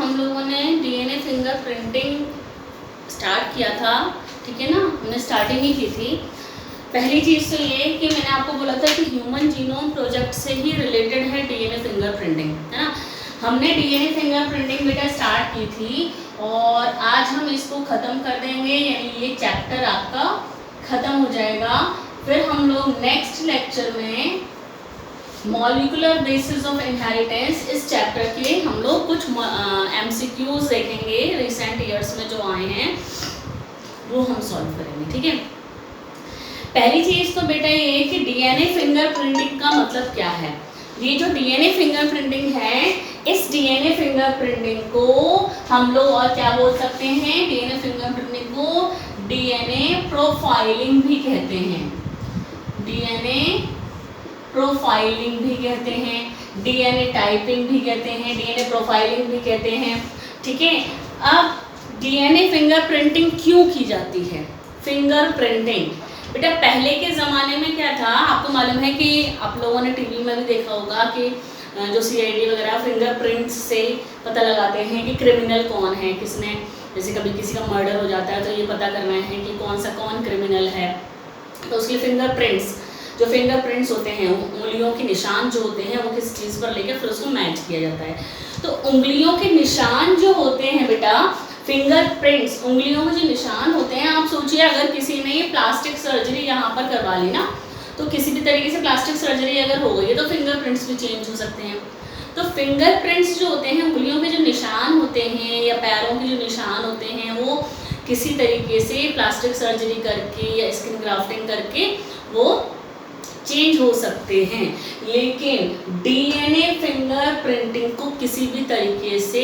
हम लोगों ने डीएनए फिंगरप्रिंटिंग स्टार्ट किया था, ठीक है ना, हमने स्टार्टिंग ही की थी। पहली चीज़ तो ये कि मैंने आपको बोला था कि ह्यूमन जीनोम प्रोजेक्ट से ही रिलेटेड है डीएनए फिंगरप्रिंटिंग, है ना। हमने डीएनए फिंगरप्रिंटिंग बेटा स्टार्ट की थी और आज हम इसको ख़त्म कर देंगे, यानी ये चैप्टर आपका ख़त्म हो जाएगा। फिर हम लोग नेक्स्ट लेक्चर में मॉलिक्यूलर बेसिस ऑफ इनहेरिटेंस इस चैप्टर के हम लोग कुछ एमसीक्यूज देखेंगे रिसेंट ईयर्स में जो आए हैं, वो हम सॉल्व करेंगे, ठीक है। पहली चीज़ तो बेटा ये है कि डीएनए फिंगरप्रिंटिंग का मतलब क्या है। ये जो डीएनए फिंगरप्रिंटिंग है, इस डीएनए फिंगरप्रिंटिंग को हम लोग और क्या बोल सकते हैं, डीएनए फिंगरप्रिंटिंग को डीएनए प्रोफाइलिंग भी कहते हैं, डीएनए प्रोफाइलिंग भी कहते हैं, डीएनए टाइपिंग भी कहते हैं, डीएनए प्रोफाइलिंग भी कहते हैं, ठीक है। अब डीएनए फिंगरप्रिंटिंग क्यों की जाती है? फिंगरप्रिंटिंग बेटा पहले के ज़माने में क्या था, आपको मालूम है कि आप लोगों ने टीवी में भी देखा होगा कि जो सीआईडी वगैरह फिंगरप्रिंट्स से पता लगाते हैं कि क्रिमिनल कौन है, किसने, जैसे कभी किसी का मर्डर हो जाता है तो ये पता करना है कि कौन क्रिमिनल है, तो उसके फिंगरप्रिंट्स, जो फिंगरप्रिंट्स होते हैं, उंगलियों के निशान जो होते हैं वो किस चीज़ पर लेकर फिर उसको मैच किया जाता है। तो उंगलियों के निशान जो होते हैं बेटा, फिंगरप्रिंट्स, उंगलियों में जो निशान होते हैं, आप सोचिए अगर किसी ने ये प्लास्टिक सर्जरी यहाँ पर करवा ली ना, तो किसी भी तरीके से प्लास्टिक सर्जरी अगर हो गई है तो फिंगरप्रिंट्स भी चेंज हो सकते हैं। तो फिंगरप्रिंट्स जो होते हैं, उंगलियों के जो निशान होते हैं या पैरों के जो निशान होते हैं, वो किसी तरीके से प्लास्टिक सर्जरी करके या स्किन ग्राफ्टिंग करके वो चेंज हो सकते हैं। लेकिन डीएनए फिंगरप्रिंटिंग को किसी भी तरीके से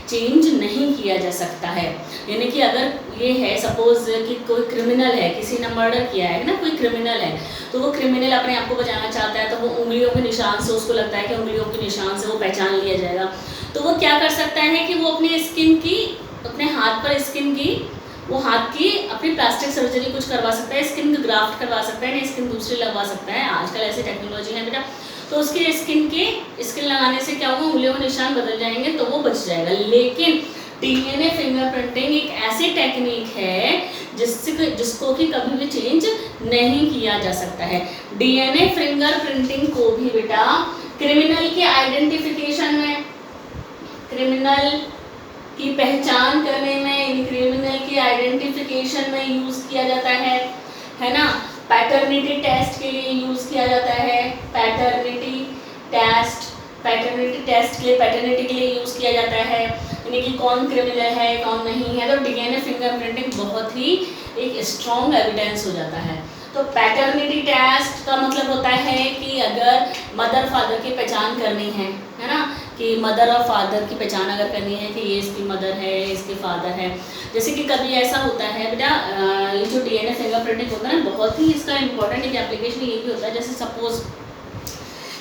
चेंज नहीं किया जा सकता है। यानी कि अगर ये है, सपोज कि कोई क्रिमिनल है, किसी ने मर्डर किया है ना, कोई क्रिमिनल है, तो वो क्रिमिनल अपने आप को बचाना चाहता है, तो वो उंगलियों के निशान से, उसको लगता है कि उंगलियों के निशान से वो पहचान लिया जाएगा, तो वो क्या कर सकता है कि वो अपने स्किन की, अपने हाथ पर स्किन की, वो हाथ की अपनी प्लास्टिक सर्जरी कुछ करवा सकता है, स्किन ग्राफ्ट करवा सकता है, स्किन दूसरी लगवा सकता है, आजकल ऐसी टेक्नोलॉजी है बेटा। तो उसकी स्किन लगाने से क्या होगा, उंगलियों के निशान बदल जाएंगे तो वो बच जाएगा। लेकिन डीएनए फिंगरप्रिंटिंग एक ऐसी टेक्निक है जिसको कि कभी भी चेंज नहीं किया जा सकता है। डीएनए फिंगरप्रिंटिंग को भी बेटा क्रिमिनल के आइडेंटिफिकेशन में, क्रिमिनल की पहचान करने में, क्रिमिनल की आइडेंटिफिकेशन में यूज़ किया जाता है ना। पैटर्निटी टेस्ट के लिए यूज़ किया जाता है, पैटर्निटी के लिए यूज़ किया जाता है, यानी कि कौन क्रिमिनल है कौन नहीं है। तो डीएनए फिंगरप्रिंटिंग बहुत ही एक स्ट्रॉन्ग एविडेंस हो जाता है। तो पैटर्निटी टेस्ट का मतलब होता है कि अगर मदर फादर की पहचान करनी है ना, कि मदर और फादर की पहचान अगर करनी है कि ये इसकी मदर है, इसके फादर है। जैसे कि कभी ऐसा होता है बेटा, ये जो डीएनए फिंगरप्रिंटिंग होता है ना, बहुत ही इसका इम्पोर्टेंट एक एप्लीकेशन ये भी होता है। जैसे सपोज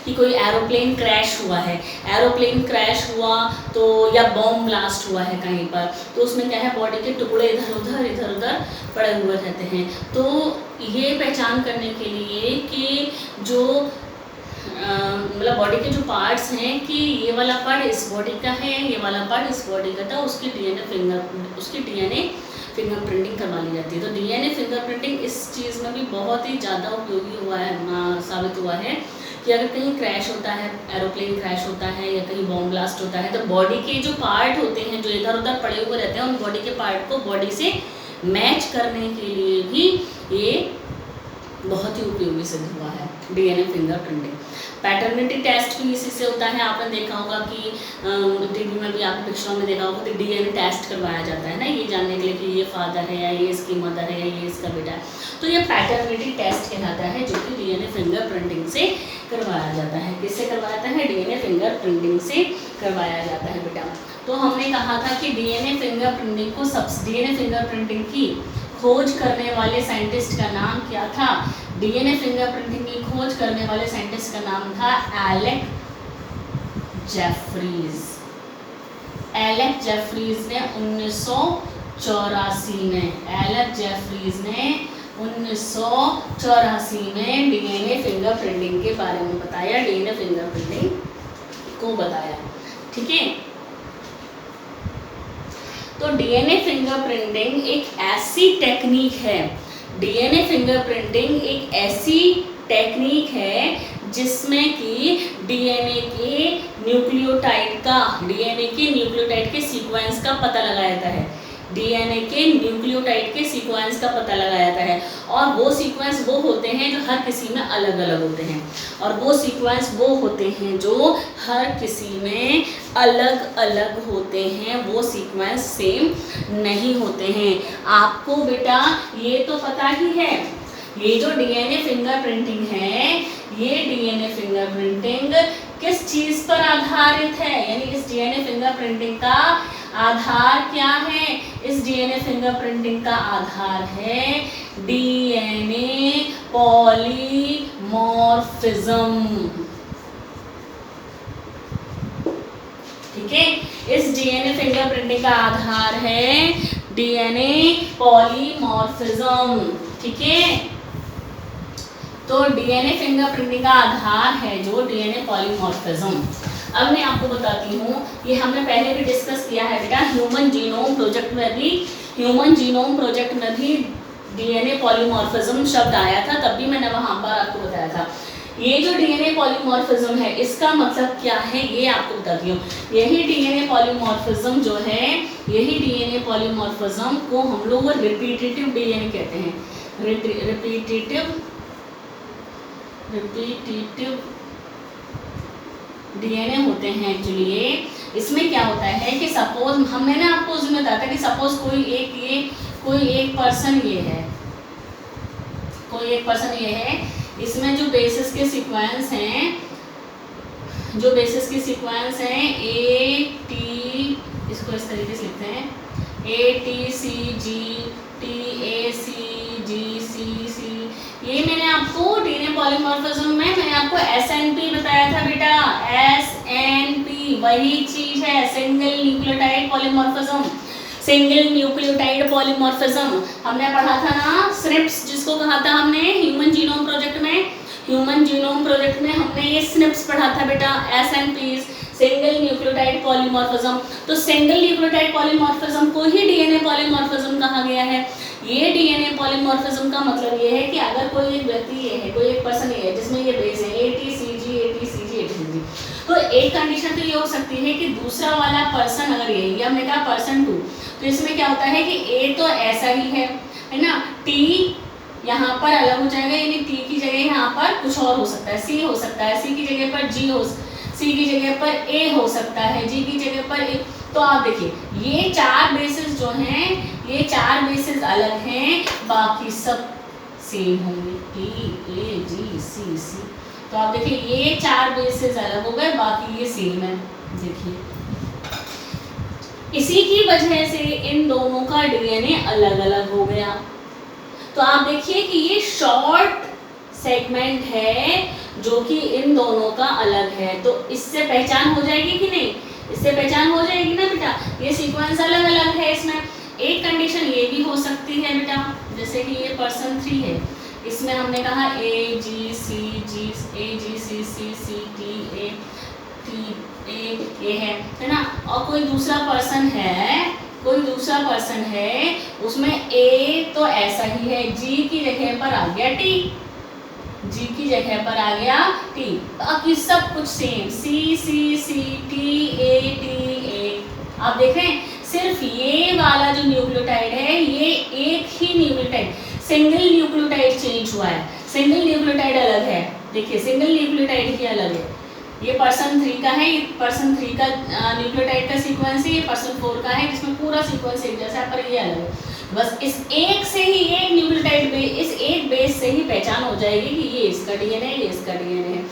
कि कोई एरोप्लेन क्रैश हुआ है, एरोप्लेन क्रैश हुआ तो, या बॉम्ब ब्लास्ट हुआ है कहीं पर, तो उसमें क्या है, बॉडी के टुकड़े इधर उधर पड़े हुए रहते हैं। तो ये पहचान करने के लिए कि जो मतलब बॉडी के जो पार्ट्स हैं कि ये वाला पार्ट इस बॉडी का है, ये वाला पार्ट इस बॉडी का था, उसकी डीएनए फिंगरप्रिंटिंग करवा ली जाती है। तो डीएनए फिंगरप्रिंटिंग इस चीज़ में भी बहुत ही ज़्यादा उपयोगी हुआ है, साबित हुआ है कि अगर कहीं क्रैश होता है, एरोप्लेन क्रैश होता है या कहीं बॉम्ब ब्लास्ट होता है, तो बॉडी के जो पार्ट होते हैं जो इधर उधर पड़े हुए रहते हैं, उन बॉडी के पार्ट को बॉडी से मैच करने के लिए भी ये बहुत ही उपयोगी सिद्ध हुआ है डीएनए फिंगरप्रिंटिंग। पैटर्निटी टेस्ट भी इसी से होता है। आपने देखा होगा कि टीवी में भी आपने पिक्चरों में देखा होगा कि डीएनए टेस्ट करवाया जाता है ना, ये जानने के लिए कि ये फादर है या ये इसकी मदर है या ये इसका बेटा है। तो ये पैटर्निटी टेस्ट कहलाता है, जो कि डीएनए फिंगरप्रिंटिंग से करवाया जाता है। किससे करवाया जाता है? डीएनए फिंगरप्रिंटिंग से करवाया जाता है बेटा। तो हमने कहा था कि डीएनए फिंगरप्रिंटिंग की खोज करने वाले साइंटिस्ट का नाम क्या था? डीएनए फिंगरप्रिंटिंग की खोज करने वाले साइंटिस्ट का नाम था एलेक जेफरीज। एलेक जेफरीज ने 1984 में, एलेक जेफरीज ने 1984 में डीएनए फिंगरप्रिंटिंग के बारे में बताया, डीएनए फिंगरप्रिंटिंग को बताया। ठीक है, तो डीएनए फिंगरप्रिंटिंग एक ऐसी टेक्निक है, डीएनए फिंगरप्रिंटिंग एक ऐसी टेक्निक है जिसमें कि डीएनए के न्यूक्लियोटाइड के सीक्वेंस का पता लगाया जाता है, डीएनए के न्यूक्लियोटाइड के सीक्वेंस का पता लगाया जाता है। और वो सीक्वेंस वो होते हैं जो हर किसी में अलग अलग होते हैं, और वो सीक्वेंस वो होते हैं जो हर किसी में अलग अलग होते हैं, वो सीक्वेंस सेम नहीं होते हैं। आपको बेटा ये तो पता ही है, ये जो डीएनए फिंगरप्रिंटिंग है, ये डीएनए फिंगरप्रिंटिंग किस चीज पर आधारित है, यानी इस डीएनए फिंगरप्रिंटिंग का आधार क्या है? इस डीएनए फिंगरप्रिंटिंग का आधार है डीएनए पॉलीमॉर्फिज्म। ठीक है, इस डीएनए फिंगरप्रिंटिंग का आधार है डीएनए पॉलीमॉर्फिज्म। ठीक है, तो डीएनए फिंगरप्रिंटिंग का आधार है जो डीएनए पॉलीमॉर्फिज्म। अब मैं आपको बताती हूँ, ये हमने पहले भी डिस्कस किया है बेटा, ह्यूमन जीनोम प्रोजेक्ट में भी डीएनए पॉलीमॉर्फिज्म शब्द आया था, तब भी मैंने वहाँ पर आपको बताया था। ये जो डीएनए पॉलीमॉर्फिज्म है, इसका मतलब क्या है ये आपको बताती हूँ। यही डीएनए पॉलीमॉर्फिज्म जो है, यही डीएनए पॉलीमॉर्फिज्म को हम लोग रिपीटेटिव डीएनए कहते हैं। रिपीटेटिव डीएनए होते हैं एक्चुअली ये। इसमें क्या होता है कि सपोज मैंने आपको उसमें बताया था कि सपोज कोई एक पर्सन ये है, इसमें जो बेसिस के सीक्वेंस हैं ए टी, इसको इस तरीके से लिखते हैं ATCG TACGCC। ये मैंने आपको डीएनए पॉलीमॉर्फिज्म में मैंने आपको SNP बताया था बेटा, SNP वही चीज है, सिंगल न्यूक्लियोटाइड पॉलीमॉर्फिज्म। हमने पढ़ा था ना स्निप्स, जिसको कहा था हमने ह्यूमन जीनोम प्रोजेक्ट में हमने ये स्निप्स पढ़ा था बेटा, SNPs, सिंगल न्यूक्लियोटाइड पॉलीमॉर्फिज्म। तो सिंगल न्यूक्लियोटाइड पॉलीमॉर्फिज्म को ही डीएनए पॉलीमॉर्फिज्म कहा गया है। ये डीएनए पॉलीमॉर्फिज्म का मतलब ये है कि अगर कोई एक व्यक्ति ये है, कोई एक पर्सन ये है जिसमें ये बेस है ATCG, तो एक कंडीशन तो ये हो सकती है कि दूसरा वाला पर्सन अगर ये, या हमने कहा पर्सन 2, तो इसमें क्या होता है कि A तो ऐसा ही है ना, T यहाँ पर अलग हो जाएगा, यानी T की जगह यहाँ पर कुछ और हो सकता है, C हो सकता है, C की जगह पर C की जगह पर A हो सकता है, G की जगह पर A। तो आप देखिए ये 4 बेसिस जो हैं, ये 4 बेसिस अलग हैं, बाकी सब सेम होंगे, TAGCC। तो आप देखिए ये 4 बेसिस अलग हो गए, बाकी ये सेम है। देखिए इसी की वजह से इन दोनों का डीएनए अलग अलग हो गया। तो आप देखिए कि ये शॉर्ट सेगमेंट है जो कि इन दोनों का अलग है, तो इससे पहचान हो जाएगी कि नहीं? इससे पहचान हो जाएगी ना बेटा, ये सीक्वेंस अलग अलग है। इसमें एक कंडीशन ये भी हो सकती है बेटा, जैसे कि ये पर्सन 3 है, इसमें हमने कहा AGCGCCTA है ना, और कोई दूसरा पर्सन है, उसमें A तो ऐसा ही है, G की जगह पर आ गया T, बाकी सब कुछ सेम CCCTA। आप देख रहे हैं, सिर्फ ये वाला जो न्यूक्लियोटाइड है, ये एक ही न्यूक्लियोटाइड, सिंगल न्यूक्लियोटाइड चेंज हुआ है, सिंगल न्यूक्लियोटाइड अलग है। देखिए सिंगल न्यूक्लियोटाइड ही अलग है, ये पर्सन 3 का है, ये पर्सन 3 का न्यूक्लियोटाइड का सीक्वेंस है, ये पर्सन 4 का है जिसमें पूरा सीक्वेंस एक जैसा है, पर ये अलग है। बस इस एक से ही, एक न्यूक्लियोटाइड इस एक बेस से ही पहचान हो जाएगी कि ये इसका डीएनए है, ये इसका डीएनए है।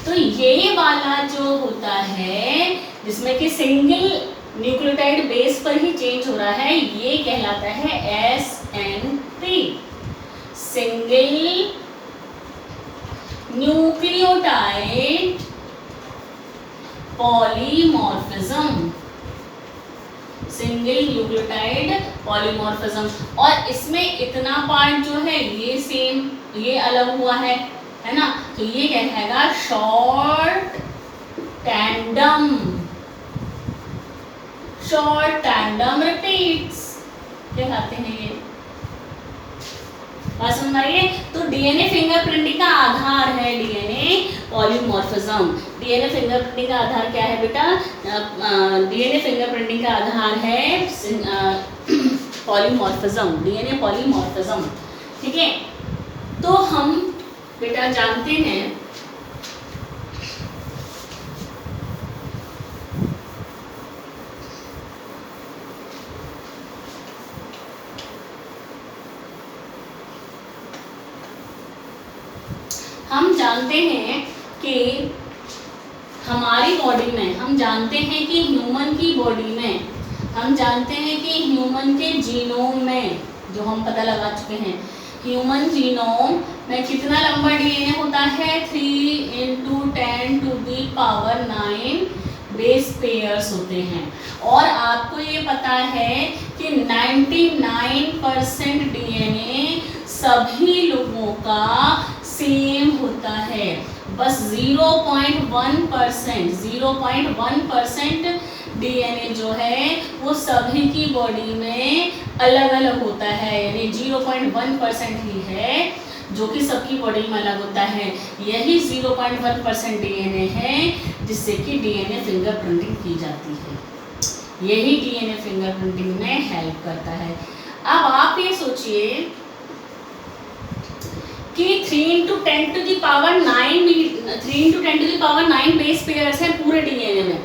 तो ये वाला जो होता है जिसमें कि सिंगल न्यूक्लियोटाइड बेस पर ही चेंज हो रहा है, ये कहलाता है SNP, single nucleotide polymorphism, single nucleotide polymorphism. और इसमें इतना पार्ट जो है ये सेम, ये अलग हुआ है ना, तो ये कहलाएगा short tandem short tandem repeats कहलाते हैं ये। बात समझ आई है? तो डीएनए फिंगरप्रिंटिंग का आधार है डीएनए पॉलीमॉर्फिज्म। डीएनए फिंगरप्रिंटिंग का आधार क्या है बेटा? डीएनए फिंगरप्रिंटिंग का आधार है पॉलीमॉर्फिज्म, डीएनए पॉलीमॉर्फिज्म। ठीक है, तो हम बेटा जानते हैं कि हमारी बॉडी में, हम जानते हैं कि ह्यूमन की बॉडी में, हम जानते हैं कि ह्यूमन के जीनोम में, जो हम पता लगा चुके हैं, ह्यूमन जीनोम में कितना लंबा डीएनए होता है? 3 × 10⁹ बेस पेयर्स होते हैं। और आपको ये पता है कि 99% डीएनए सभी लोगों का सेम होता है, बस 0.1% डीएनए जो है वो सभी की बॉडी में अलग अलग होता है, यानी 0.1% ही है जो कि सबकी बॉडी में अलग होता है। यही 0.1% डीएनए है जिससे कि डीएनए फिंगरप्रिंटिंग की जाती है। यही डीएनए फिंगरप्रिंटिंग में हेल्प करता है। अब आप ये सोचिए कि 3 × 10⁹ बेस पेयर्स हैं पूरे डीएनए में,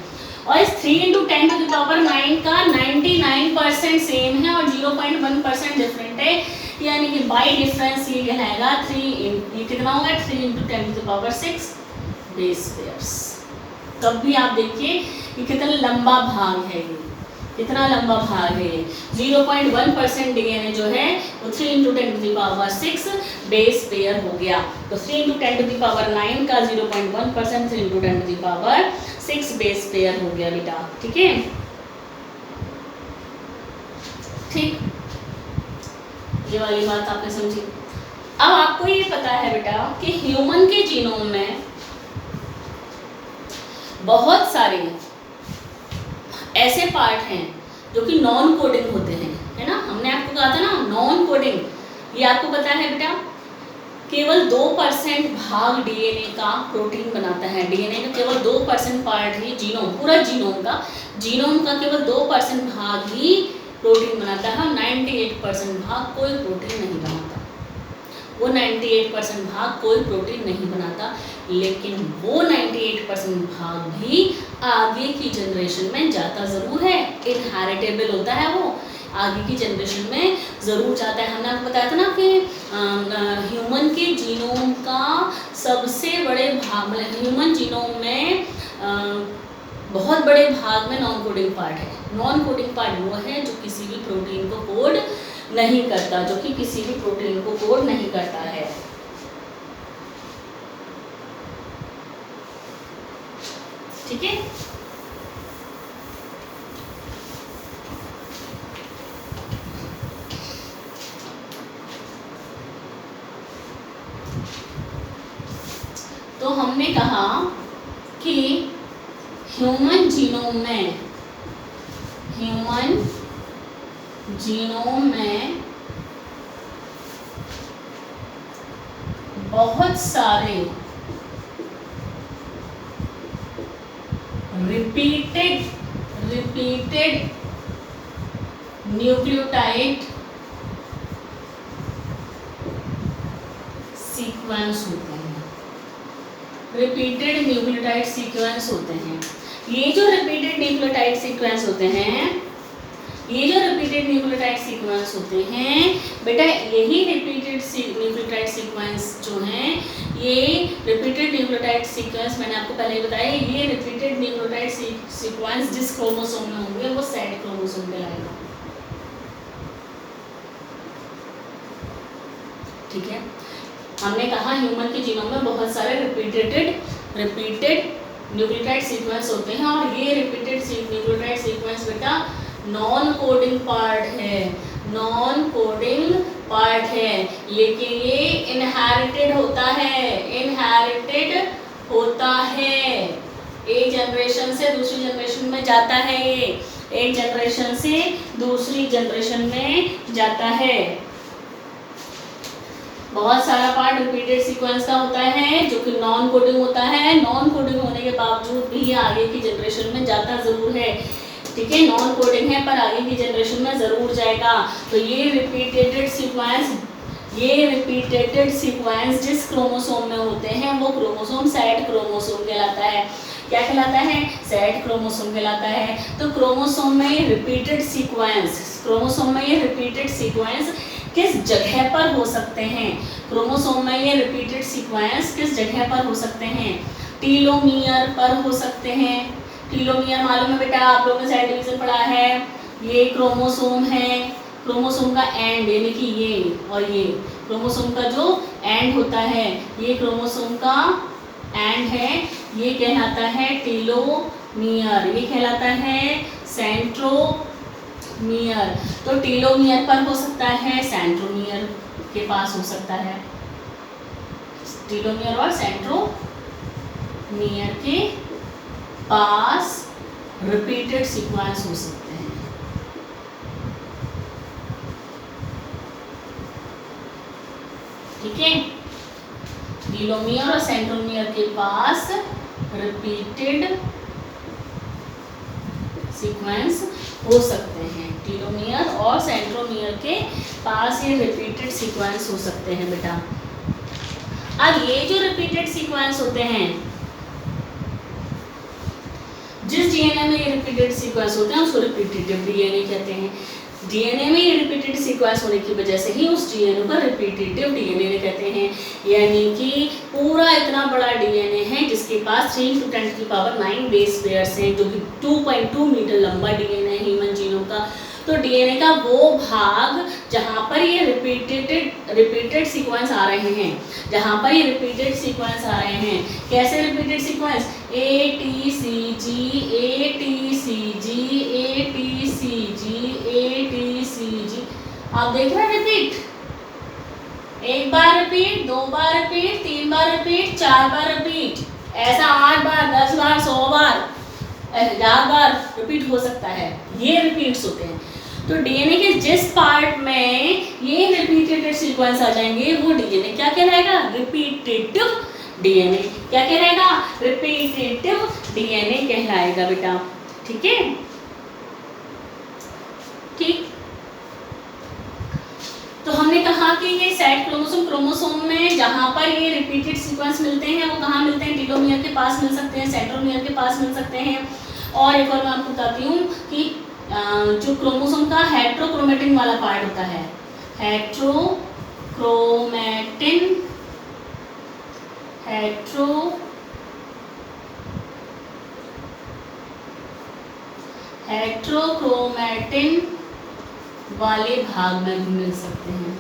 और इस 3 × 10⁹ का 99% सेम है और 0.1% डिफरेंट है, यानी कि बाई डिफरेंस ये कहलाएगा 3 ये कितना होगा? 3 × 10⁶ बेस पेयर्स। तब भी आप देखिए कि कितना लंबा भाग है, ये कितना लंबा भाग है। 0.1% डीएनए जो है वो 3 × 10⁶ बेस पेयर हो गया। तो 3 × 10⁹ का 0.1%, 3 × 10⁶ बेस पेयर हो गया बेटा। ठीक है, ठीक, ये वाली बात आपने समझी। अब आपको ये पता है बेटा कि ह्यूमन के जीनोम में बहुत सारे ऐसे पार्ट हैं जो कि नॉन कोडिंग होते हैं, है ना? हमने आपको कहा था ना नॉन कोडिंग। ये आपको पता है बेटा, केवल 2% भाग डीएनए का प्रोटीन बनाता है। डीएनए का केवल 2% पार्ट ही जीनोम, पूरा जीनोम का केवल 2% भाग ही प्रोटीन बनाता है। 98% भाग कोई प्रोटीन नहीं बनाता। वो 98% भाग कोई प्रोटीन नहीं बनाता, लेकिन वो 98% भाग भी आगे की जनरेशन में जाता ज़रूर है। इनहेरिटेबल होता है, वो आगे की जनरेशन में ज़रूर जाता है। हमने आपको बताया था ना कि ह्यूमन के जीनोम का सबसे बड़े भाग, ह्यूमन जीनोम में बहुत बड़े भाग में नॉन कोडिंग पार्ट है। नॉन कोडिंग पार्ट वो है जो किसी भी प्रोटीन को कोड नहीं करता, जो कि किसी भी प्रोटीन को कोड नहीं करता है। ठीक है, तो हमने कहा कि ह्यूमन जीनोम में बहुत सारे रिपीटेड न्यूक्लियोटाइड सीक्वेंस होते हैं। रिपीटेड न्यूक्लियोटाइड सीक्वेंस होते हैं। ये जो रिपीटेड न्यूक्लियोटाइड सीक्वेंस होते हैं, बेटा यही रिपीटेड न्यूक्लियोटाइड सीक्वेंस जो हैं, ये रिपीटेड न्यूक्लियोटाइड सीक्वेंस मैंने आपको पहले ही बताया, ये रिपीटेड न्यूक्लियोटाइड सीक्वेंस जिस क्रोमोसोम में होंगे वो सेड क्रोमोसोम कहलाएगा। ठीक है, हमने कहा ह्यूमन के जीनोम में बहुत सारे रिपीटेड न्यूक्लियोटाइड सीक्वेंस होते हैं, और ये रिपीटेड न्यूक्लियोटाइड सीक्वेंस बेटा नॉन कोडिंग पार्ट है, लेकिन ये इनहेरिटेड होता है, एक जनरेशन से दूसरी जनरेशन में जाता है ये। एक जनरेशन से दूसरी जनरेशन में जाता है। बहुत सारा पार्ट रिपीटेड सीक्वेंस का होता है जो कि नॉन कोडिंग होता है। नॉन कोडिंग होने के बावजूद भी आगे की जनरेशन में जाता जरूर है, ठीक है। नॉन कोडिंग है पर आगे की जनरेशन में जरूर जाएगा। तो ये रिपीटेड सीक्वेंस जिस क्रोमोसोम में होते हैं वो क्रोमोसोम सेट क्रोमोसोम कहलाता है। क्या कहलाता है? सेट क्रोमोसोम कहलाता है। तो क्रोमोसोम में ये रिपीटेड सीक्वेंस किस जगह पर हो सकते हैं? क्रोमोसोम में ये रिपीटेड सीक्वेंस किस जगह पर हो सकते हैं? टीलोमियर पर हो सकते हैं। टीलोमियर मालूम है बेटा, आप लोगों ने सेल डिवीजन पढ़ा है। ये क्रोमोसोम है, क्रोमोसोम का एंड यानी कि ये और ये क्रोमोसोम का जो एंड होता है, ये क्रोमोसोम का एंड है, ये कहलाता है टीलोमियर, ये कहलाता है सेंट्रोमियर। तो टीलोमियर पर हो सकता है, सेंट्रोमियर के पास हो सकता है। टीलोमियर और सेंट्रोमियर के पास रिपीटेड सीक्वेंस हो सकते हैं। ठीक है, टीलोमियर और सेंट्रोमियर के पास रिपीटेड सीक्वेंस हो सकते हैं। टीलोमियर और सेंट्रोमियर के पास ये रिपीटेड सीक्वेंस हो सकते हैं बेटा। अब ये जो रिपीटेड सीक्वेंस होते हैं, जिस डीएनए में ये रिपीटेड सीक्वेंस होते हैं उसको रिपीटेटिव डीएनए कहते हैं। डीएनए में ये रिपीटेड सीक्वेंस होने की वजह से ही उस डीएनए को रिपीटेटिव डीएनए कहते हैं। यानी कि पूरा इतना बड़ा डीएनए है जिसके पास 3 × 10⁹ बेस पेयर्स हैं, जो कि 2.2 मीटर लंबा डीएनए है ह्यूमन जीनोम का। तो डीएनए का वो भाग जहाँ पर ये रिपीटेड सीक्वेंस आ रहे हैं, जहाँ पर ये रिपीटेड सीक्वेंस आ रहे हैं, कैसे repeated sequence? ATCG ATCG ATCG ATCG, आप देख रहे हैं रिपीट, एक बार रिपीट, 2 बार रिपीट, 3 बार रिपीट, 4 बार रिपीट, ऐसा 8 बार, 10 बार, 100 बार, 1000 बार रिपीट हो सकता है। ये रिपीट्स होते हैं। तो डीएनए के जिस पार्ट में ये रिपीटेड सीक्वेंस आ जाएंगे वो डीएनए क्या कहलाएगा? Repetitive DNA. क्या कहलाएगा? रिपीटेटिव डीएनए कहलाएगा बेटा। ठीक है, ठीक। तो हमने कहा कि ये सेट क्रोमोसोम में जहाँ पर ये रिपीटेड सीक्वेंस मिलते हैं वो कहाँ मिलते हैं? टीलोमियर के पास मिल सकते हैं, सेंट्रोमियर के पास मिल सकते हैं। और एक और मैं आपको बताती हूँ कि जो क्रोमोसोम का हेट्रोक्रोमेटिन वाला पार्ट होता है, हेट्रोक्रोमेटिन वाले भाग में भी मिल सकते हैं।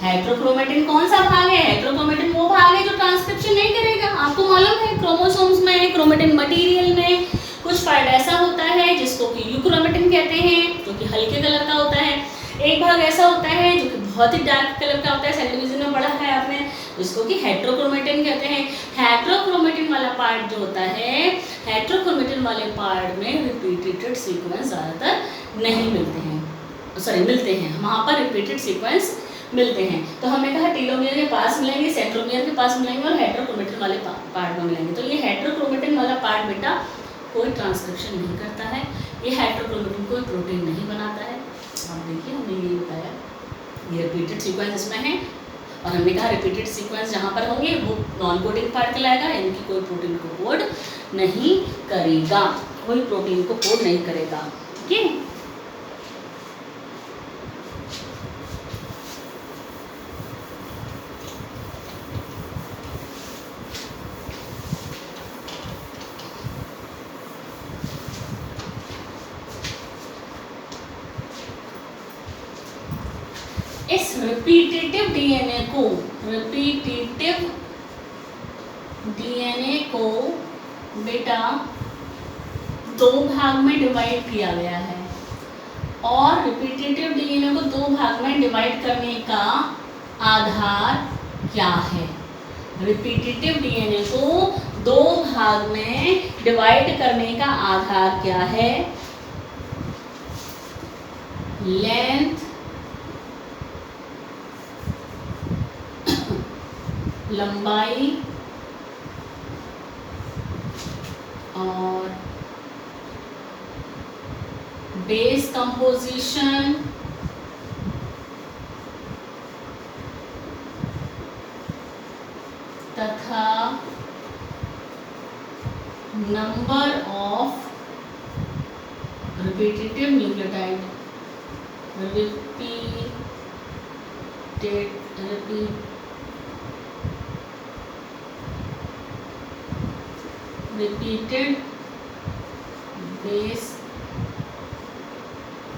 हेट्रोक्रोमेटिन कौन सा भाग है? हेट्रोक्रोमेटिन वो भाग है जो ट्रांसक्रिप्शन नहीं करेगा। आपको मालूम है क्रोमोसोम्स में, क्रोमेटिन मटेरियल में कुछ पार्ट ऐसा होता है जिसको कि यूक्रोमेटिन कहते हैं, जो कि हल्के कलर का होता है। एक भाग ऐसा होता है जो कि बहुत ही डार्क कलर का होता है, सेल डिवीजन में पढ़ा है आपने, जिसको कि हेट्रोक्रोमेटिन कहते हैं। हेट्रोक्रोमेटिन वाला पार्ट जो होता है, हेट्रोक्रोमेटिन वाले पार्ट में रिपीटेड सीक्वेंस ज़्यादातर नहीं मिलते हैं, मिलते हैं, वहाँ पर रिपीटेड सीक्वेंस मिलते हैं। तो हमने कहा टीलोमियर के पास मिलेंगे, सेंट्रोमियर के पास मिलेंगे और हेट्रोक्रोमेटिन वाले पार्ट में मिलेंगे। तो ये हेट्रोक्रोमेटिन वाला पार्ट बेटा कोई ट्रांसक्रिप्शन नहीं करता है, ये हेट्रोक्रोमेटिन कोई प्रोटीन नहीं बनाता है। आप देखिए हमने ये बताया, ये रिपीटेड सीक्वेंस इसमें है। और हमने कहा रिपीटेड सीक्वेंस जहाँ पर होंगे वो नॉन कोडिंग पार्ट कहलाएगा, यानी कि कोई प्रोटीन को कोड नहीं करेगा, कोई प्रोटीन को कोड नहीं करेगा। ठीक है, इस रिपीटेटिव डीएनए को बेटा 2 भाग में डिवाइड किया गया है। और रिपीटेटिव डीएनए को 2 भाग में डिवाइड करने का आधार क्या है? रिपीटेटिव डीएनए को 2 भाग में डिवाइड करने का आधार क्या है? लेंथ, लंबाई और बेस कंपोजिशन तथा number of repetitive nucleotide repeated base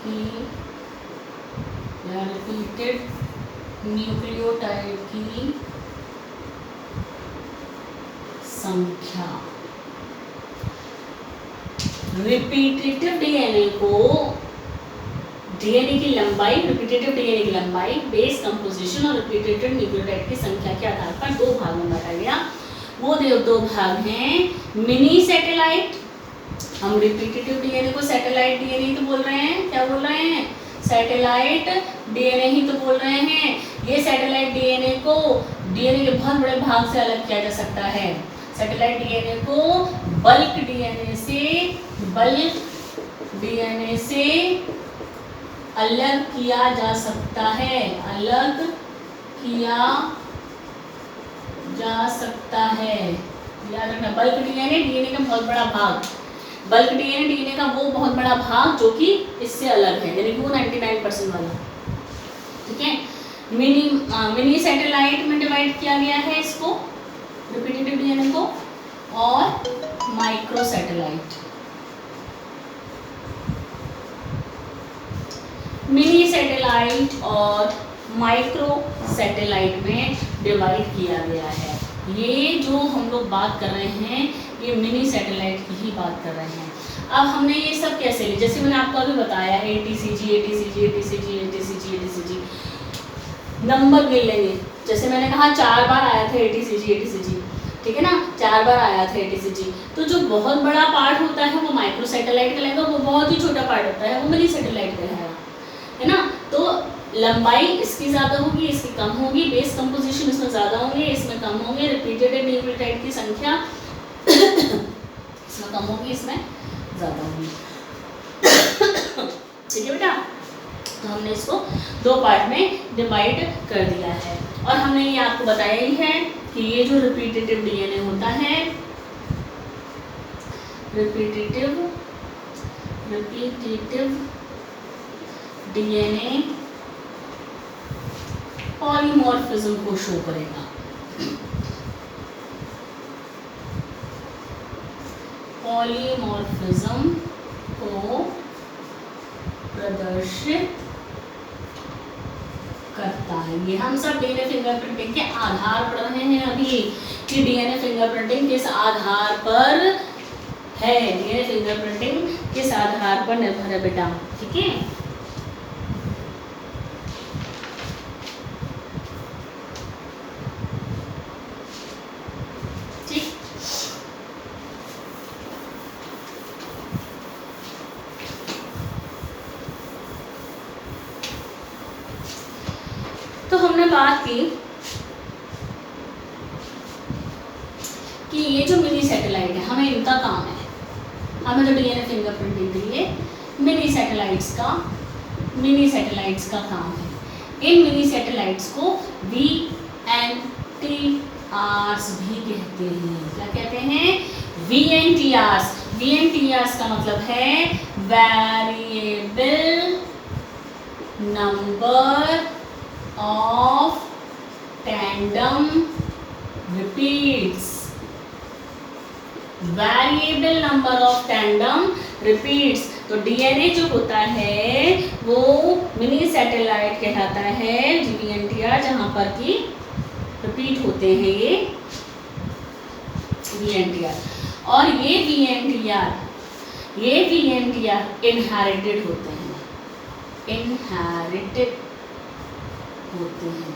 की या रिपीटेड न्यूक्लियोटाइड की संख्या। रिपीटेटिव डीएनए को, डीएनए की लंबाई, रिपीटेटिव डीएनए की लंबाई, बेस कंपोजिशन और रिपीटेटिव न्यूक्लियोटाइड की संख्या के आधार पर दो भागों में बांटा गया। वो दो भाग हैं मिनी सैटेलाइट, हम रिपीटेटिव डीएनए को सैटेलाइट डीएनए ही तो बोल रहे हैं, क्या बोल रहे हैं, सैटेलाइट डीएनए ही तो बोल रहे हैं। ये सैटेलाइट डीएनए को डीएनए के बहुत बड़े भाग से अलग किया जा सकता है। सैटेलाइट डीएनए को बल्क डीएनए से अलग किया जा सकता है, अलग किया जा सकता है। याद रखना, बल्क डीएनए का बहुत बड़ा भाग, बल्क डीएनए का वो बहुत बड़ा भाग जो कि इससे अलग है, यानी कि वो 99% वाला। ठीक है, मिनी सैटेलाइट में डिवाइड किया गया है इसको, रिपीटेटिव डीएनए को, और माइक्रो सैटेलाइट। मिनी सैटेलाइट और माइक्रो सैटेलाइट में डिवाइड किया गया है। ये जो हम लोग बात कर रहे हैं ये मिनी सैटेलाइट की ही बात कर रहे हैं। अब हमने ये सब कैसे ली, जैसे मैंने आपको अभी बताया ATCG नंबर गिन लेंगे। जैसे मैंने कहा 4 बार आया था ATCG, ठीक है ना, 4 बार आया था ATCG। तो जो बहुत बड़ा पार्ट होता है वो माइक्रो सैटेलाइट कहलाएगा, वो बहुत ही छोटा पार्ट होता है वो मिनी सैटेलाइट कहलाएगा, है ना। तो लंबाई इसकी ज़्यादा होगी, इसकी कम होगी, बेस कंपोजिशन इसमें ज़्यादा होंगे, इसमें कम होंगे, रिपीटेड न्यूक्लियोटाइड की संख्या इसमें कम होगी, इसमें ज़्यादा होगी। ठीक है बेटा, तो हमने इसको 2 पार्ट में डिवाइड कर दिया है। और हमने ये आपको बताया ही है कि ये जो रिपीटेटिव डीएनए होता है, रिपीटेटिव डीएनए पॉलीमॉर्फिज्म को शो करेगा। पॉलीमॉर्फिज्म को प्रदर्शित करता है। ये हम सब डीएनए फिंगरप्रिंटिंग के आधार पर रहे हैं अभी कि डीएनए फिंगरप्रिंटिंग किस आधार पर है, डीएनए फिंगरप्रिंटिंग किस आधार पर निर्भर है बेटा, ठीक है। तो हमने बात की कि ये जो मिनी सैटेलाइट है, हमें इनका काम है, हमें तो डीएनए फिंगरप्रिंटिंग के लिए मिनी सैटेलाइट्स का काम है। इन मिनी सैटेलाइट्स को VNTRs भी कहते हैं। क्या कहते हैं? VNTRs। VNTRs का मतलब है variable number of tandem repeats. Variable number of tandem repeats. तो डीएनए जो होता है वो मिनी सैटेलाइट कहलाता है, VNTR, जहां पर कि रिपीट होते हैं ये VNTR। और ये VNTR इनहेरिटेड होते हैं,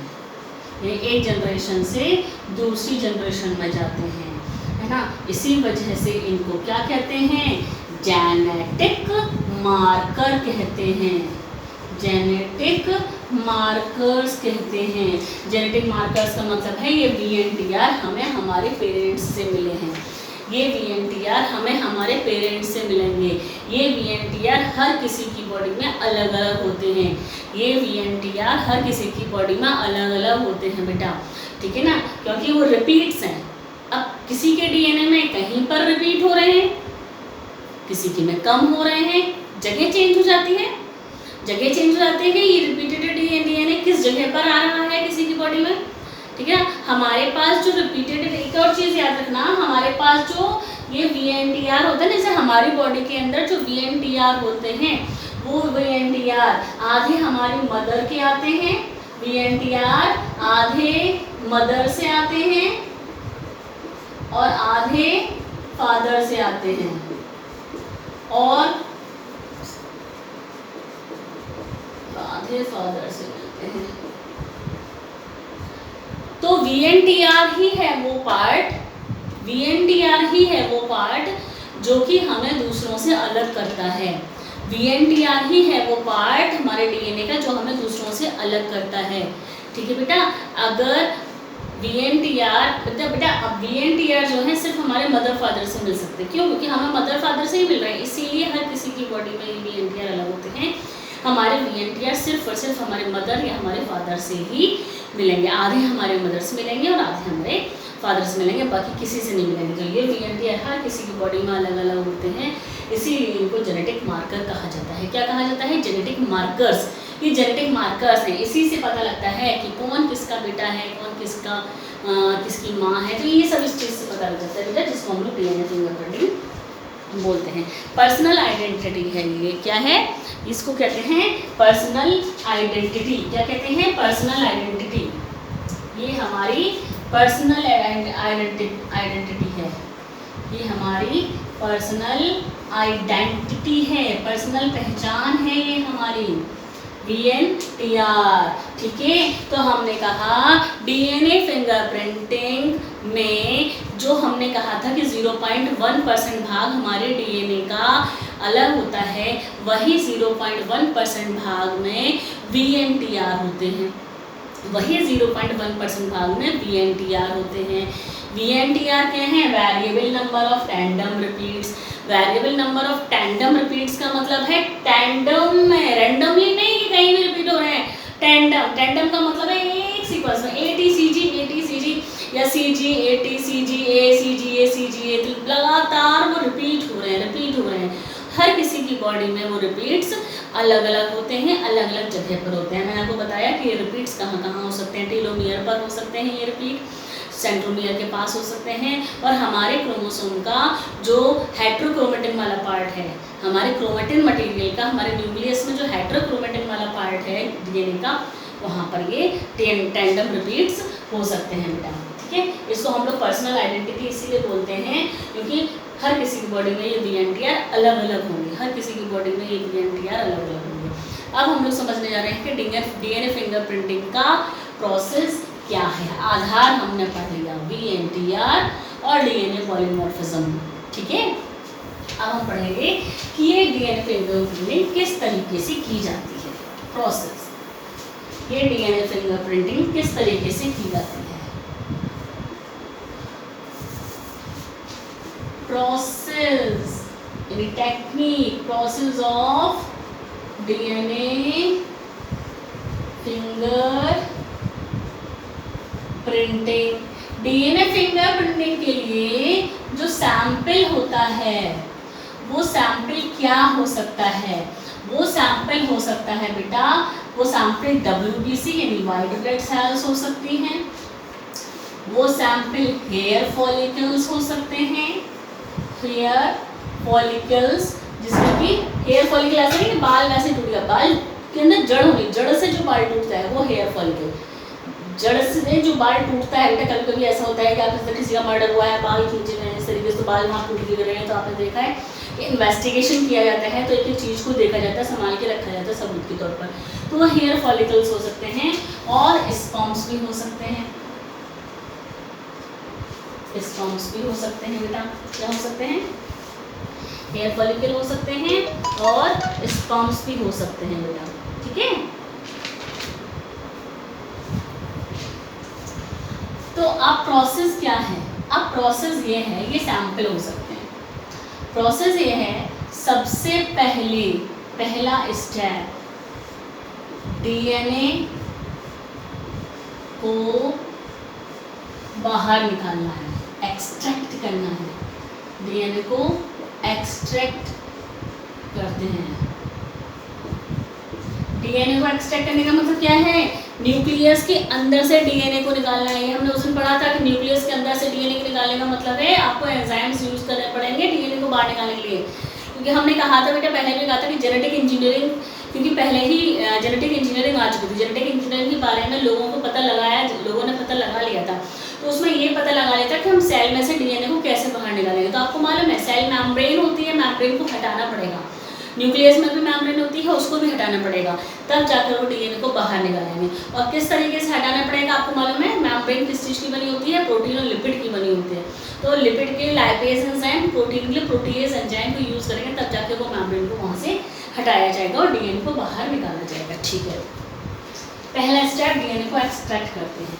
ये एक जनरेशन से दूसरी जनरेशन में जाते हैं, है ना। इसी वजह से इनको क्या कहते हैं? जेनेटिक मार्कर कहते हैं। जेनेटिक मार्कर्स कहते हैं। जेनेटिक मार्कर्स का मतलब है ये VNTR हमें हमारे पेरेंट्स से मिले हैं। ये VNTR हमें हमारे पेरेंट्स से मिलेंगे। ये VNTR हर किसी की बॉडी में अलग अलग होते हैं। ये VNTR हर किसी की बॉडी में अलग अलग होते हैं बेटा, ठीक है ना, क्योंकि वो रिपीट्स हैं। अब किसी के DNA में कहीं पर रिपीट हो रहे हैं, किसी के में कम हो रहे हैं, जगह चेंज हो जाती है, जगह चेंज हो जाती है कि ये रिपीटेड DNA किस जगह पर आ रहा है किसी की बॉडी में, ठीक है। हमारे पास जो रिपीटेड, एक और चीज़ याद रखना, हमारे पास जो ये VNTR होता है, जैसे हमारी बॉडी के अंदर जो VNTR होते हैं, वो VNTR आधे हमारी मदर के आते हैं, VNTR आधे मदर से आते हैं और आधे फादर से आते हैं, और आधे फादर से मिलते हैं। तो VNTR ही है वो पार्ट, VNTR ही है वो पार्ट जो कि हमें दूसरों से अलग करता है। VNTR ही है वो पार्ट हमारे DNA का जो हमें दूसरों से अलग करता है, ठीक है बेटा। अगर VNTR बेटा अब VNTR जो है सिर्फ हमारे मदर फादर से मिल सकते हैं, क्यों? क्योंकि हमें मदर फादर से ही मिल रहे हैं, इसीलिए हर किसी की बॉडी में VNTR अलग होते हैं। हमारे VNTR सिर्फ और सिर्फ हमारे मदर या हमारे फादर से ही मिलेंगे। आधे हमारे मदर से मिलेंगे और आधे हमारे फादर से मिलेंगे, बाकी किसी से नहीं मिलेंगे। तो ये VNTR हर किसी की बॉडी में अलग अलग होते हैं, इसीलिए इनको जेनेटिक मार्कर कहा जाता है। क्या कहा जाता है? Genetic markers. ये जेनेटिक मार्कर्स हैं, इसी से पता लगता है कि कौन किसका बेटा है, कौन किसका किसकी माँ है। तो ये सब इस चीज़ से पता लग जाता है बेटा, जिसको हम लोग DNA फिंगरप्रिंटिंग बोलते हैं। पर्सनल आइडेंटिटी है ये, क्या है? इसको कहते हैं पर्सनल आइडेंटिटी। क्या कहते हैं? Personal identity. ये हमारी पर्सनल आइडेंटिटी है, ये हमारी पर्सनल आइडेंटिटी है, पर्सनल पहचान है ये हमारी VNTR, ठीक है। तो हमने कहा DNA फिंगरप्रिंटिंग में जो हमने कहा था कि 0.1% भाग हमारे DNA का अलग होता है, वही 0.1% भाग में VNTR होते हैं, वही 0.1% भाग में VNTR होते हैं। VNTR क्या है? Variable number of tandem repeats. Variable number of tandem repeats का मतलब है टैंडम में, रैंडमली नहीं कि कहीं भी रिपीट हो रहे हैं। टैंडम, टैंडम का मतलब है एक सीक्वेंस में ATCG या CG ATCG ACG ACG, लगातार वो रिपीट हो रहे हैं। हर किसी की बॉडी में वो रिपीट्स अलग अलग होते हैं, अलग अलग जगह पर होते हैं। मैंने आपको बताया कि ये रिपीट्स कहाँ कहाँ हो सकते हैं। टेलोमियर पर हो सकते हैं ये रिपीट, सेंट्रोमियर के पास हो सकते हैं, और हमारे क्रोमोसोम का जो हेट्रोक्रोमेटिन वाला पार्ट है, हमारे क्रोमेटिन मटेरियल का, हमारे न्यूक्लियस में जो हेट्रोक्रोमेटिन वाला पार्ट है DNA का, वहाँ पर ये टैंडम रिपीट्स हो सकते हैं बेटा, ठीक है। इसको हम लोग पर्सनल आइडेंटिटी इसीलिए बोलते हैं क्योंकि हर किसी की बॉडी में ये VNTR अलग अलग होंगे, हर किसी की बॉडी में ये VNTR अलग अलग होंगे। अब हम लोग समझने जा रहे हैं कि DNA फिंगरप्रिंटिंग का प्रोसेस क्या है। आधार हमने पढ़ लिया, VNTR और DNA पॉलीमॉर्फिज्म, ठीक है। अब हम पढ़ेंगे कि ये DNA फिंगरप्रिंटिंग किस तरीके से की जाती है, प्रोसेस। ये DNA फिंगरप्रिंटिंग किस तरीके से की जाती है। प्रोसेस यानी technique, process of DNA finger printing. DNA fingerprinting के लिए जो सैंपल होता है, वो सैंपल क्या हो सकता है? वो सैंपल हो सकता है बेटा, वो सैंपल WBC यानी वाइट ब्लड सेल्स हो सकती हैं, वो सैंपल हेयर फॉलिकल्स हो सकते हैं, हेयर फॉलिकल्स, जिसमें कि हेयर फॉलिकल ऐसा नहीं कि बाल वैसे टूट गया, बाल के अंदर जड़ होगी, जड़ से जो बाल टूटता है वो हेयर फॉलिकल। जड़ से जो बाल टूटता है बेटा, कभी कभी ऐसा होता है कि आप किसी का मर्डर हुआ है, बाल खींचे हुए हैं इस तरीके से, तो बाल वहाँ टूट गिर रहे हैं, तो आपने देखा है कि इन्वेस्टिगेशन किया जाता है, तो एक एक चीज़ को देखा जाता है, संभाल के रखा जाता है सबूत के तौर पर। तो वह हेयर फॉलिकल्स हो सकते हैं और स्पर्म्स भी हो सकते हैं, स्पर्म्स भी हो सकते हैं बेटा। क्या हो सकते हैं? हेयर फॉलिकल हो सकते हैं और स्पर्म्स भी हो सकते हैं बेटा, ठीक ठीक है। तो अब प्रोसेस क्या है? अब प्रोसेस ये है, ये सैंपल हो सकते हैं। प्रोसेस ये है, सबसे पहला स्टेप डीएनए को बाहर निकालना है, एक्सट्रैक्ट करना है। डीएनए को एक्सट्रैक्ट करते हैं। डीएनए को एक्सट्रैक्ट करने का मतलब क्या है? न्यूक्लियस के अंदर से डीएनए को निकालना है। ये हमने उस दिन पढ़ा था कि न्यूक्लियस के अंदर से डीएनए को निकालने का मतलब है आपको एंजाइम्स यूज करने पड़ेंगे डीएनए को बाहर निकालने के लिए। क्योंकि हमने कहा था बेटा, पहले भी कहा था कि जेनेटिक इंजीनियरिंग, क्योंकि पहले ही जेनेटिक इंजीनियरिंग आ चुकी थी। जेनेटिक इंजीनियरिंग के बारे में लोगों ने पता लगा लिया था। तो उसमें ये पता लगा लिया था कि हम सेल में से डीएनए को कैसे बाहर निकालेंगे। तो आपको मालूम है सेल मेम्ब्रेन होती है, मेम्ब्रेन को हटाना पड़ेगा। न्यूक्लियस में भी मेम्ब्रेन होती है, उसको भी हटाना पड़ेगा, तब जाकर वो डीएनए को बाहर निकालेंगे। और किस तरीके से हटाना पड़ेगा आपको मालूम है? मेम्ब्रेन किस चीज़ की बनी होती है? प्रोटीन और लिपिड की बनी होती है। तो लिपिड के लाइपेज एंजाइम, प्रोटीन के लिए प्रोटीएज एंजाइम को यूज़ करेंगे, तब जाकर वो मेम्ब्रेन को वहाँ से हटाया जाएगा और डीएनए को बाहर निकाला जाएगा। ठीक है, पहला स्टेप डीएनए को एक्सट्रैक्ट करते हैं।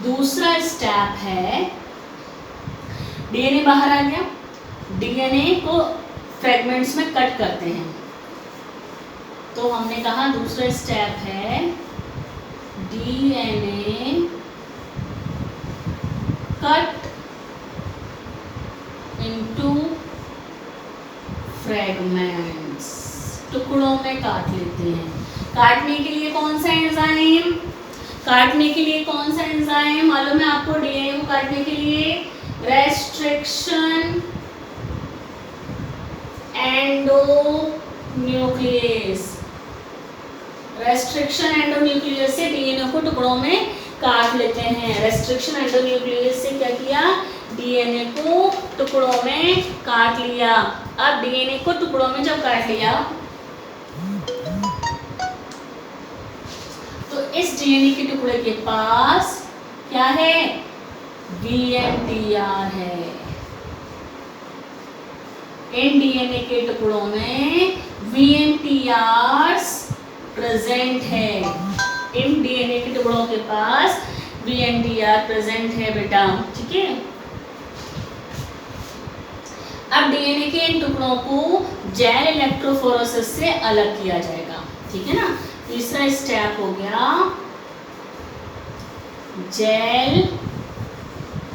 दूसरा स्टेप है, डीएनए बाहर आ गया, डीएनए को फ्रेगमेंट्स में कट करते हैं। तो हमने कहा दूसरा स्टेप है डीएनए कट इनटू फ्रेगमेंट्स, टुकड़ों में काट लेते हैं। काटने के लिए कौन सा एंजाइम? काटने के लिए कौन सा एंजाइम मालूम है आपको? डीएनए को काटने के लिए रेस्ट्रिक्शन एंडोन्यूक्लियस। रेस्ट्रिक्शन एंडोन्यूक्लियस से डीएनए को टुकड़ों में काट लेते हैं। रेस्ट्रिक्शन एंडोन्यूक्लियस से क्या किया? डीएनए को टुकड़ों में काट लिया। अब डीएनए को टुकड़ों में जब काट लिया तो इस डीएनए के टुकड़े के पास क्या है? VNTR है। इन डीएनए के टुकड़ों में VNTRs प्रेजेंट है। इन डीएनए के टुकड़ों के पास VNTR प्रेजेंट है बेटा, ठीक है। अब डीएनए के इन टुकड़ों को जेल इलेक्ट्रोफोरेसिस से अलग किया जाएगा, ठीक है ना। तीसरा स्टेप हो गया जेल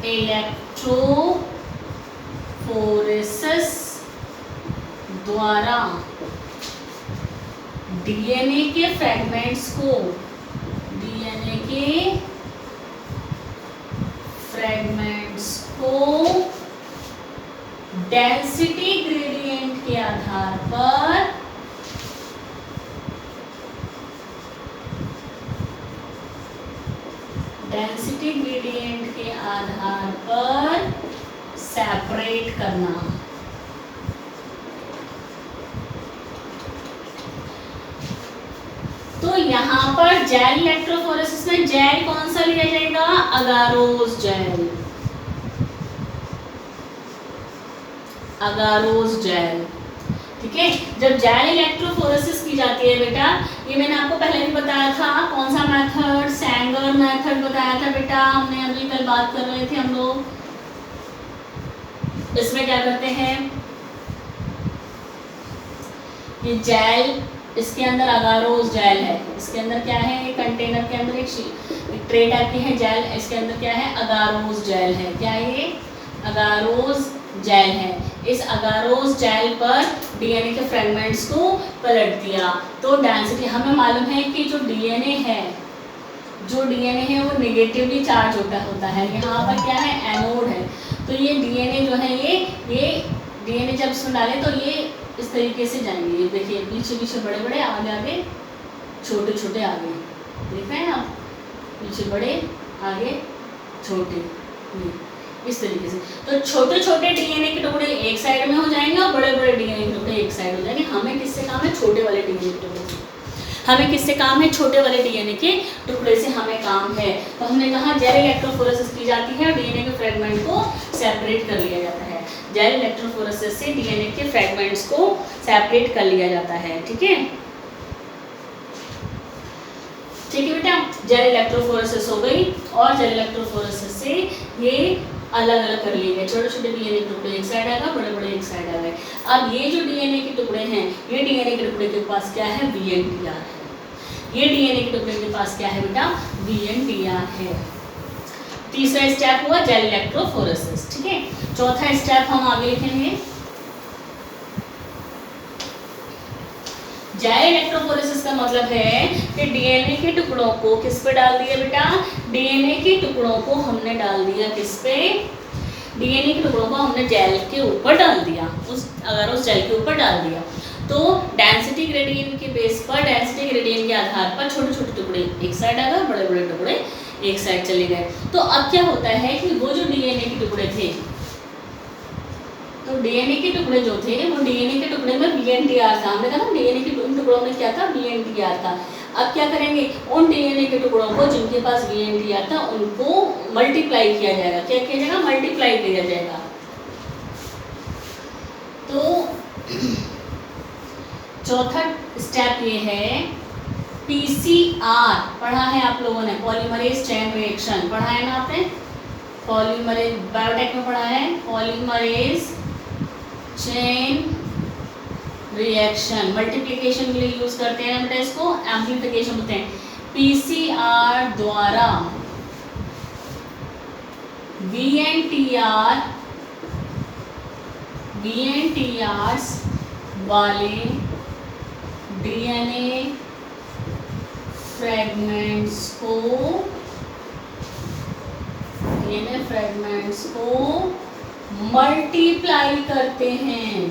इलेक्ट्रोफोरेसिस द्वारा डीएनए के फ्रेगमेंट्स को डेंसिटी ग्रेडियंट के आधार पर सेपरेट करना। तो यहाँ पर जेल इलेक्ट्रोफोरेसिस में जेल कौन सा लिया जाएगा? अगारोस जेल। अगारोस जेल, ठीक है। जब जेल इलेक्ट्रोफोरेसिस की जाती है बेटा, ये मैंने आपको पहले भी बताया था, कौन सा मेथड? सैंगर मेथड बताया था बेटा, हमने अभी कल बात कर रहे थे हम लोग। इसमें क्या करते हैं, ये जेल, इसके अंदर अगारोस जेल है, इसके अंदर क्या है? कंटेनर के अंदर एक ट्रे टाइप की है जेल, इसके अंदर क्या है? अगारोस जेल है। क्या ये? अगारोस जेल है। इस अगारोस जेल पर डीएनए के फ्रेगमेंट्स को पलट दिया तो डेंसिटी, हमें मालूम है कि जो डीएनए है वो नेगेटिवली चार्ज होता है। यहाँ पर क्या है? एनोड है। तो ये डीएनए जो है ये डीएनए जब इसमें डालें तो ये इस तरीके से जाएंगे। ये देखिए, पीछे बड़े बड़े, आगे छोटे आगे, देख रहे हैं आप? पीछे बड़े, आगे छोटे, इस तरीके से। तो छोटे डीएनए के टुकड़े एक साइड में हो जाएंगे और बड़े डीएनए के टुकड़े एक साइड हो जाएंगे। हमें किससे काम है? छोटे वाले डीएनए के टुकड़े से। हमें किससे काम है? छोटे वाले डीएनए के टुकड़े से हमें काम है। तो हमने कहा जेल इलेक्ट्रोफोरेसिस की जाती है और डीएनए के फ्रेगमेंट को सेपरेट कर लिया जाता है। जेल इलेक्ट्रोफोरेसिस से डीएनए के फ्रेगमेंट्स को सेपरेट कर लिया जाता है, ठीक है। ठीक है बेटा, जेल इलेक्ट्रोफोरेसिस हो गई और जेल इलेक्ट्रोफोरेसिस से ये अलग अलग कर लिए गए, छोटे छोटे डीएनए के टुकड़े एक साइड आ गए, बड़े बड़े एक साइड आ गए। अब ये जो डीएनए के टुकड़े हैं, ये डीएनए के टुकड़े के पास क्या है, VNTR है। ये डीएनए के टुकड़े के पास क्या है बेटा, VNTR है। तीसरा स्टेप हुआ जेल इलेक्ट्रोफोरेसिस, ठीक है। चौथा स्टेप हम आगे लिखेंगे, जेल इलेक्ट्रोफोरेसिस का मतलब है कि डीएनए के टुकड़ों को किस पे डाल दिया बेटा, डीएनए के टुकड़ों को हमने डाल दिया किस पे, डीएनए के टुकड़ों को हमने जेल के ऊपर डाल दिया। अगर उस जेल के ऊपर डाल दिया तो डेंसिटी ग्रेडियंट के बेस पर, डेंसिटी ग्रेडियंट के आधार पर छोटे छोटे टुकड़े एक साइड आ गए, बड़े बड़े टुकड़े एक साइड चले गए। तो अब क्या होता है कि वो जो डीएनए के टुकड़े थे, तो डीएनए के टुकड़े जो थे वो डीएनए के टुकड़े में VNTR था। हमने कहा डीएनए के टुकड़ों में क्या था, VNTR था। अब क्या करेंगे, उन डीएनए के टुकड़ों को जिनके पास VNTR था उनको मल्टीप्लाई किया जाएगा। क्या किया जाएगा, मल्टीप्लाई किया जाएगा। तो चौथा स्टेप ये है PCR, पढ़ा है आप लोगों ने, पॉलीमरेज चेन रिएक्शन पढ़ा है ना आपने, पॉलीमरेज बायोटेक में पढ़ा है, पॉलीमरेज चेन रिएक्शन मल्टीप्लिकेशन के लिए यूज करते हैं बेटा, इसको एम्प्लीफिकेशन बोलते हैं। PCR द्वारा VNTRs वाले डीएनए फ्रेगमेंट्स को मल्टीप्लाई करते हैं।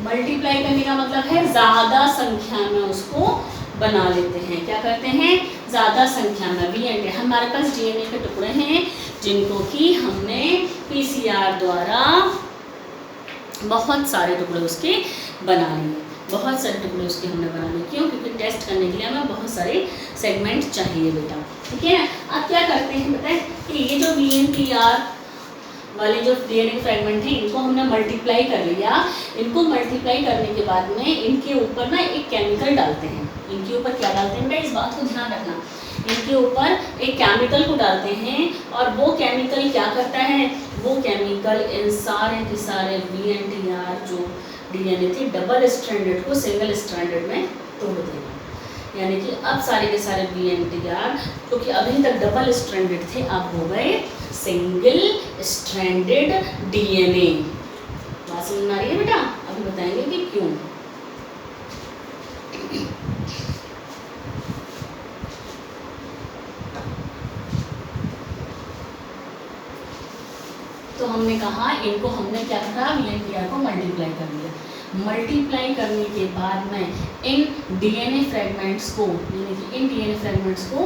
मल्टीप्लाई करने का मतलब है ज़्यादा संख्या में उसको बना लेते हैं। क्या करते हैं, ज़्यादा संख्या में। VNT हमारे पास डीएनए के टुकड़े हैं जिनको कि हमने PCR द्वारा बहुत सारे टुकड़े उसके बना लिए, बहुत सारे टुकड़े उसके हमने बना लिए। क्यों, क्योंकि टेस्ट करने के लिए हमें बहुत सारे सेगमेंट चाहिए बेटा, ठीक है। अब क्या करते हैं बताएं कि ये जो VNTR वाले जो डीएनए फ्रेगमेंट हैं इनको हमने मल्टीप्लाई कर लिया। इनको मल्टीप्लाई करने के बाद में इनके ऊपर ना एक केमिकल डालते हैं। इनके ऊपर क्या डालते हैं बेटा, इस बात को ध्यान रखना, इनके ऊपर एक केमिकल को डालते हैं और वो केमिकल क्या करता है, वो केमिकल इन सारे के सारे VNTR जो डीएनए थे डबल स्ट्रैंडेड को सिंगल स्ट्रैंडेड में तोड़ देगा। यानी कि अब सारे के सारे VNTR जो कि अभी तक डबल स्ट्रैंडेड थे अब हो गए सिंगल स्ट्रैंडेड डीएनए। बात समझ में आ रही है बेटा, अभी बताएंगे कि क्यों। तो हमने कहा इनको हमने क्या करा, VNTR को मल्टीप्लाई कर दिया। मल्टीप्लाई करने के बाद में इन डीएनए फ्रेगमेंट्स को, यानी कि इन डीएनए फ्रेगमेंट्स को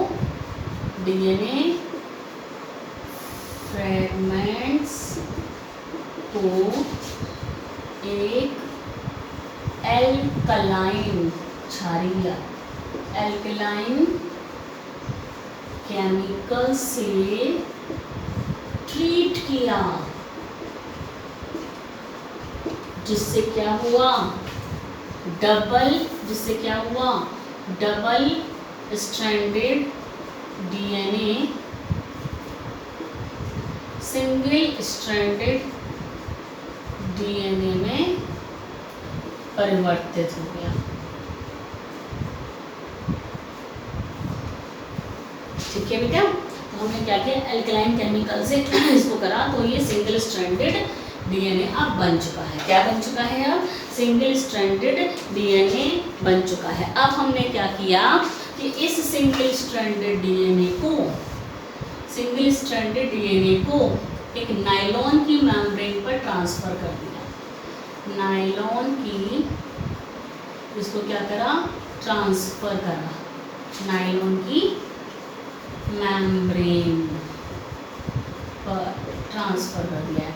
एक एल्कलाइन क्षारीय एल्कलाइन केमिकल से ट्रीट किया, जिससे क्या हुआ, double stranded DNA single stranded DNA में परिवर्तित हो गया। ठीक है बेटा, तो हमने क्या किया, एल्कलाइन केमिकल से इसको करा तो ये सिंगल स्ट्रैंडेड डीएनए अब बन चुका है। क्या बन चुका है, अब सिंगल स्ट्रैंडेड डीएनए बन चुका है। अब हमने क्या किया कि इस सिंगल स्ट्रैंडेड डीएनए को एक नायलॉन की मेम्ब्रेन पर ट्रांसफर कर दिया। नायलॉन की इसको क्या करा, ट्रांसफर करा, नायलॉन की मेम्ब्रेन पर ट्रांसफर कर दिया।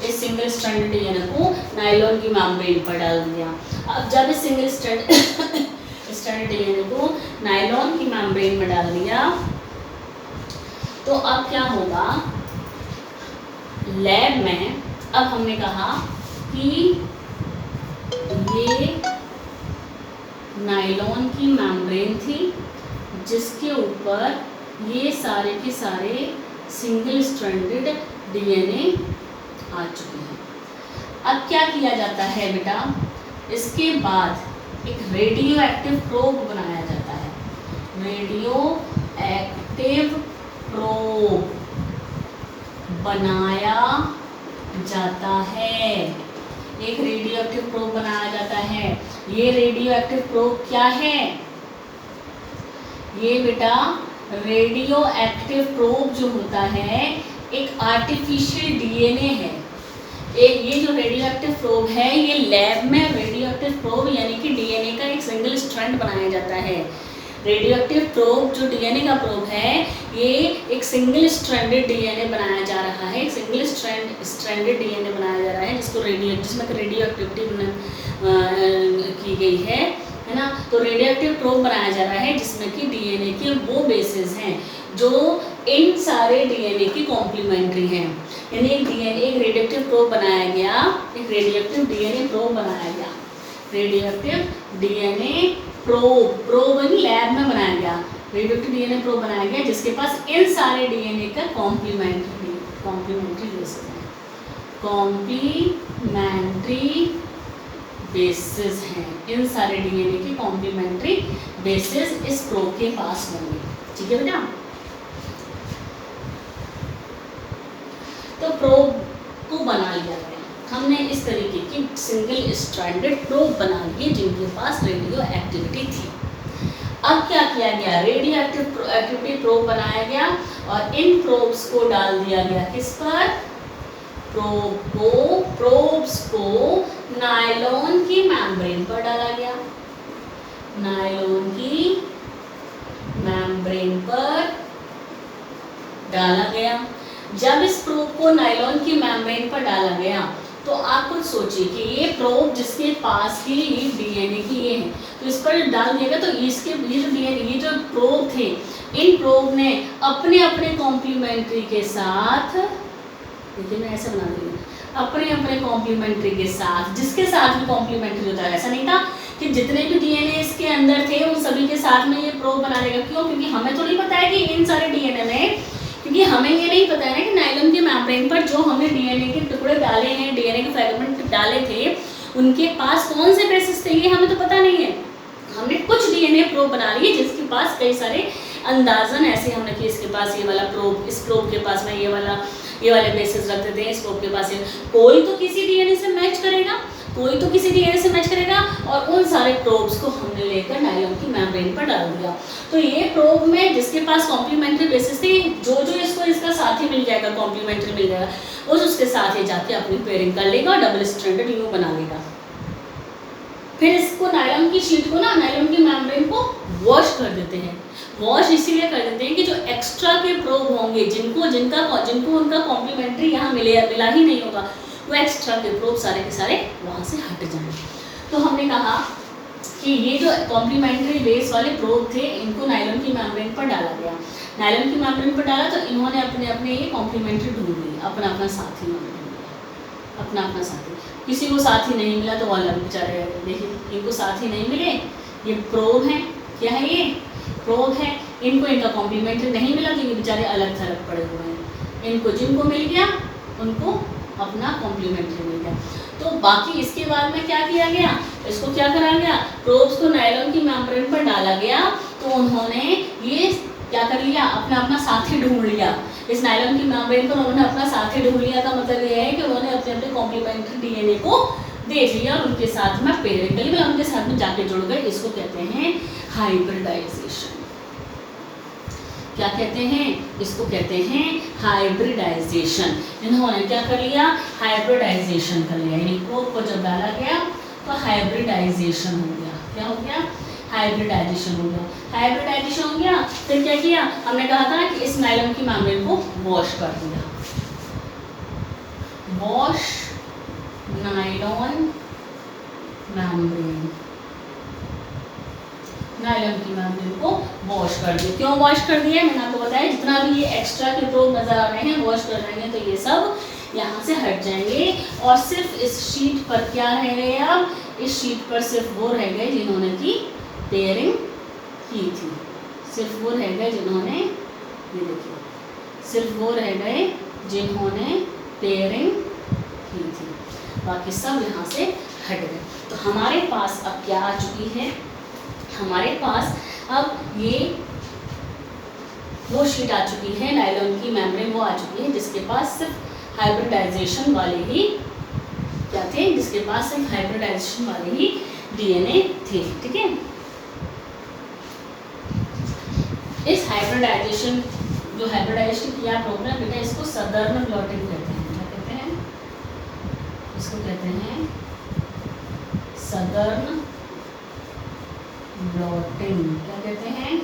इस सिंगल स्ट्रैंडेड डीएनए को नायलॉन की मेम्ब्रेन पर डाल दिया। अब जब इस सिंगल स्ट्रैंडेड डीएनए को नायलॉन की मेम्ब्रेन में डाल दिया तो अब क्या होगा, लैब में अब हमने कहा कि ये नायलॉन की मेम्ब्रेन थी जिसके ऊपर ये सारे के सारे सिंगल स्ट्रैंडेड डीएनए आ चुके हैं। अब क्या किया जाता है बेटा, इसके बाद एक रेडियो एक्टिव प्रोब बनाया जाता है। रेडियो एक्टिव प्रोब बनाया जाता है, एक रेडियो एक्टिव प्रोब बनाया जाता है। ये रेडियो एक्टिव प्रोब क्या है, ये बेटा रेडियो एक्टिव प्रोब जो होता है एक आर्टिफिशियल डीएनए है। ये जो रेडियो एक्टिव प्रोब है ये लैब में रेडियो एक्टिव प्रोब यानी कि डीएनए का एक सिंगल स्ट्रैंड बनाया जाता है। रेडियो एक्टिव प्रोब जो डीएनए का प्रोब है ये एक सिंगल स्ट्रैंडेड डीएनए बनाया जा रहा है, एक सिंगल स्ट्रैंडेड डीएनए बनाया जा रहा है जिसमें रेडियो एक्टिविटी की गई है ना। तो रेडियो एक्टिव प्रोब बनाया जा रहा है जिसमें कि डीएनए के वो बेसिस हैं जो इन सारे डीएनए की कॉम्प्लीमेंट्री हैं। यानी एक रेडियो एक्टिव प्रोब बनाया गया, एक रेडियो एक्टिव डीएनए प्रोब बनाया गया, radio active DNA probe lab में बनाया गया, रेडियो एक्टिव डीएनए प्रोब बनाया गया जिसके पास इन सारे डीएनए का कॉम्प्लीमेंट्री बेसिस है, कॉम्प्लीमेंट्री बेसिस हैं। इन सारे डीएनए के कॉम्प्लीमेंट्री बेसिस इस प्रोब के पास होंगे। ठीक है बेटा, तो प्रोब को बना लिया गया, हमने इस तरीके की सिंगल स्ट्रैंडेड प्रोब बना लिए जिनके पास रेडियो एक्टिविटी थी। अब क्या किया गया, रेडियो एक्टिविटी प्रोब बनाया गया और इन प्रोब्स को डाल दिया गया किस पर, प्रोब्स को नायलॉन की मेम्ब्रेन पर डाला गया, नायलॉन की मेम्ब्रेन पर डाला गया। जब इस प्रोब को नायलॉन की मेम्ब्रेन पर डाला गया तो आप कुछ सोचिए कि ये प्रोब जिसके पास की डीएनए की ये है तो इस पर डाल दिया गया, तो इसके ये जो प्रोब थे इन प्रोब ने अपने अपने कॉम्प्लीमेंट्री के साथ, देखिए मैं ऐसे बना दूंगी, अपने अपने कॉम्प्लीमेंट्री के साथ, जिसके साथ भी कॉम्प्लीमेंट्री होता है, ऐसा नहीं था कि जितने भी डीएनए इसके अंदर थे उन सभी के साथ में ये प्रोब बना देगा। क्यों, क्योंकि हमें तो नहीं पता है कि इन सारे डीएनए में, क्योंकि हमें ये नहीं पता है ना कि नायलॉन के मेम्ब्रेन पर जो हमने डीएनए के टुकड़े डाले हैं, डीएनए के फ्रेगमेंट डाले थे, उनके पास कौन से बेसिस थे ये हमें तो पता नहीं है। हमने कुछ डीएनए प्रोब बना लिए जिसके पास कई सारे अंदाजन ऐसे हमने कि इसके पास ये वाला प्रोब, इस प्रोब के पास में ये वाले बेसिस रख देते हैं, इस प्रोब के पास ये, कोई तो किसी डीएनए से मैच करेगा, कोई तो किसी डीएनए से मैच करेगा और उन सारे प्रोब्स को हमने लेकर नायलॉन की मेम्ब्रेन पर डाल दिया। तो ये प्रोब में जिसके पास कॉम्प्लीमेंट्री बेसिस थी, जो इसको इसका साथी मिल जाएगा, कॉम्प्लीमेंट्री मिल जाएगा, उसके साथ ये जाके अपनी पेयरिंग कर लेगा और डबल स्ट्रैंडेड यू बना लेगा। फिर इसको नायलॉन की शीट को ना, नायलॉन की मेम्ब्रेन को वॉश कर देते हैं। वॉश इसीलिए कर देते हैं कि जो एक्स्ट्रा के प्रोब होंगे जिनको उनका कॉम्प्लीमेंट्री यहाँ मिला ही नहीं होगा, वो एक्स्ट्रा के प्रोब सारे के सारे वहाँ से हट जाएंगे। तो हमने कहा कि ये जो कॉम्प्लीमेंट्री बेस वाले प्रोब थे इनको नायलॉन की मेम्ब्रेन पर डाला गया, नायलॉन की मेम्ब्रेन पर डाला तो इन्होंने अपने अपने ये कॉम्प्लीमेंट्री ढूंढ ली, अपना अपना साथी ढूंढ लिया, अपना अपना साथी। किसी को साथी नहीं मिला तो वो अलग बेचारे, देखिए इनको साथी नहीं मिले, ये प्रोब हैं, क्या है ये प्रोब है, इनको इनका कॉम्प्लीमेंट्री नहीं मिला क्योंकि बेचारे अलग थलग पड़े हुए हैं। इनको जिनको मिल गया उनको अपना कॉम्प्लीमेंट्री मिल गया। तो बाकी इसके बाद में क्या किया गया, इसको क्या करा गया, प्रोब्स को नायलॉन की मेम्ब्रेन पर डाला गया तो उन्होंने ये क्या कर लिया, अपना अपना साथी ढूंढ लिया। इस नायलॉन की मेम्ब्रेन पर उन्होंने अपना साथी ढूंढ लिया का मतलब ये है कि उन्होंने अपने अपने कॉम्प्लीमेंट्री डीएनए को देख लिया और उनके साथ में पेयरिंग कर ली, उनके साथ में जाके जुड़ गए। इसको कहते हैं हाइब्रिडाइजेशन। क्या कहते हैं, इसको कहते हैं हाइब्रिडाइजेशन। इन्होंने क्या कर लिया, हाइब्रिडाइजेशन कर लिया, यानी प्रोब को जब डाला गया तो हाइब्रिडाइजेशन हो गया। क्या हो गया, हाइब्रिडाइजेशन हो गया। हाइब्रिडाइजेशन हो गया फिर क्या किया, हमने कहा था कि इस नायलॉन की मेम्ब्रेन को वॉश कर दिया, वॉश नायलॉन मेम्ब्रेन, नायलॉन की मेम्ब्रेन को वॉश कर दिया। क्यों वॉश कर दिया, मैंने आपको बताया जितना भी ये एक्स्ट्रा के प्रोब नजर आ रहे हैं वॉश कर देंगे तो ये सब यहाँ से हट जाएंगे और सिर्फ इस शीट पर क्या रह गए, अब इस शीट पर सिर्फ वो रह गए जिन्होंने की टेयरिंग की थी। सिर्फ वो रह गए जिन्होंने, ये देखिए, सिर्फ वो रह गए जिन्होंने टेयरिंग की थी, बाकी सब यहाँ से हट गए। तो हमारे पास अब क्या आ चुकी है, हमारे पास अब ये वो शीट आ चुकी है, नायलॉन की मेम्ब्रेन वो आ चुकी है जिसके पास सिर्फ हाइब्रिडाइजेशन वाले ही क्या थे, जिसके पास सिर्फ हाइब्रिडाइजेशन वाले ही डीएनए थे। ठीक है, इस हाइब्रिडाइजेशन, जो हाइब्रिडाइजेशन किया प्रोग्राम बेटा, इसको सदर्न ब्लॉटिंग कहते हैं। क्या कहते हैं, इसको कहते हैं सदर्न ब्लॉटिंग। क्या कहते हैं,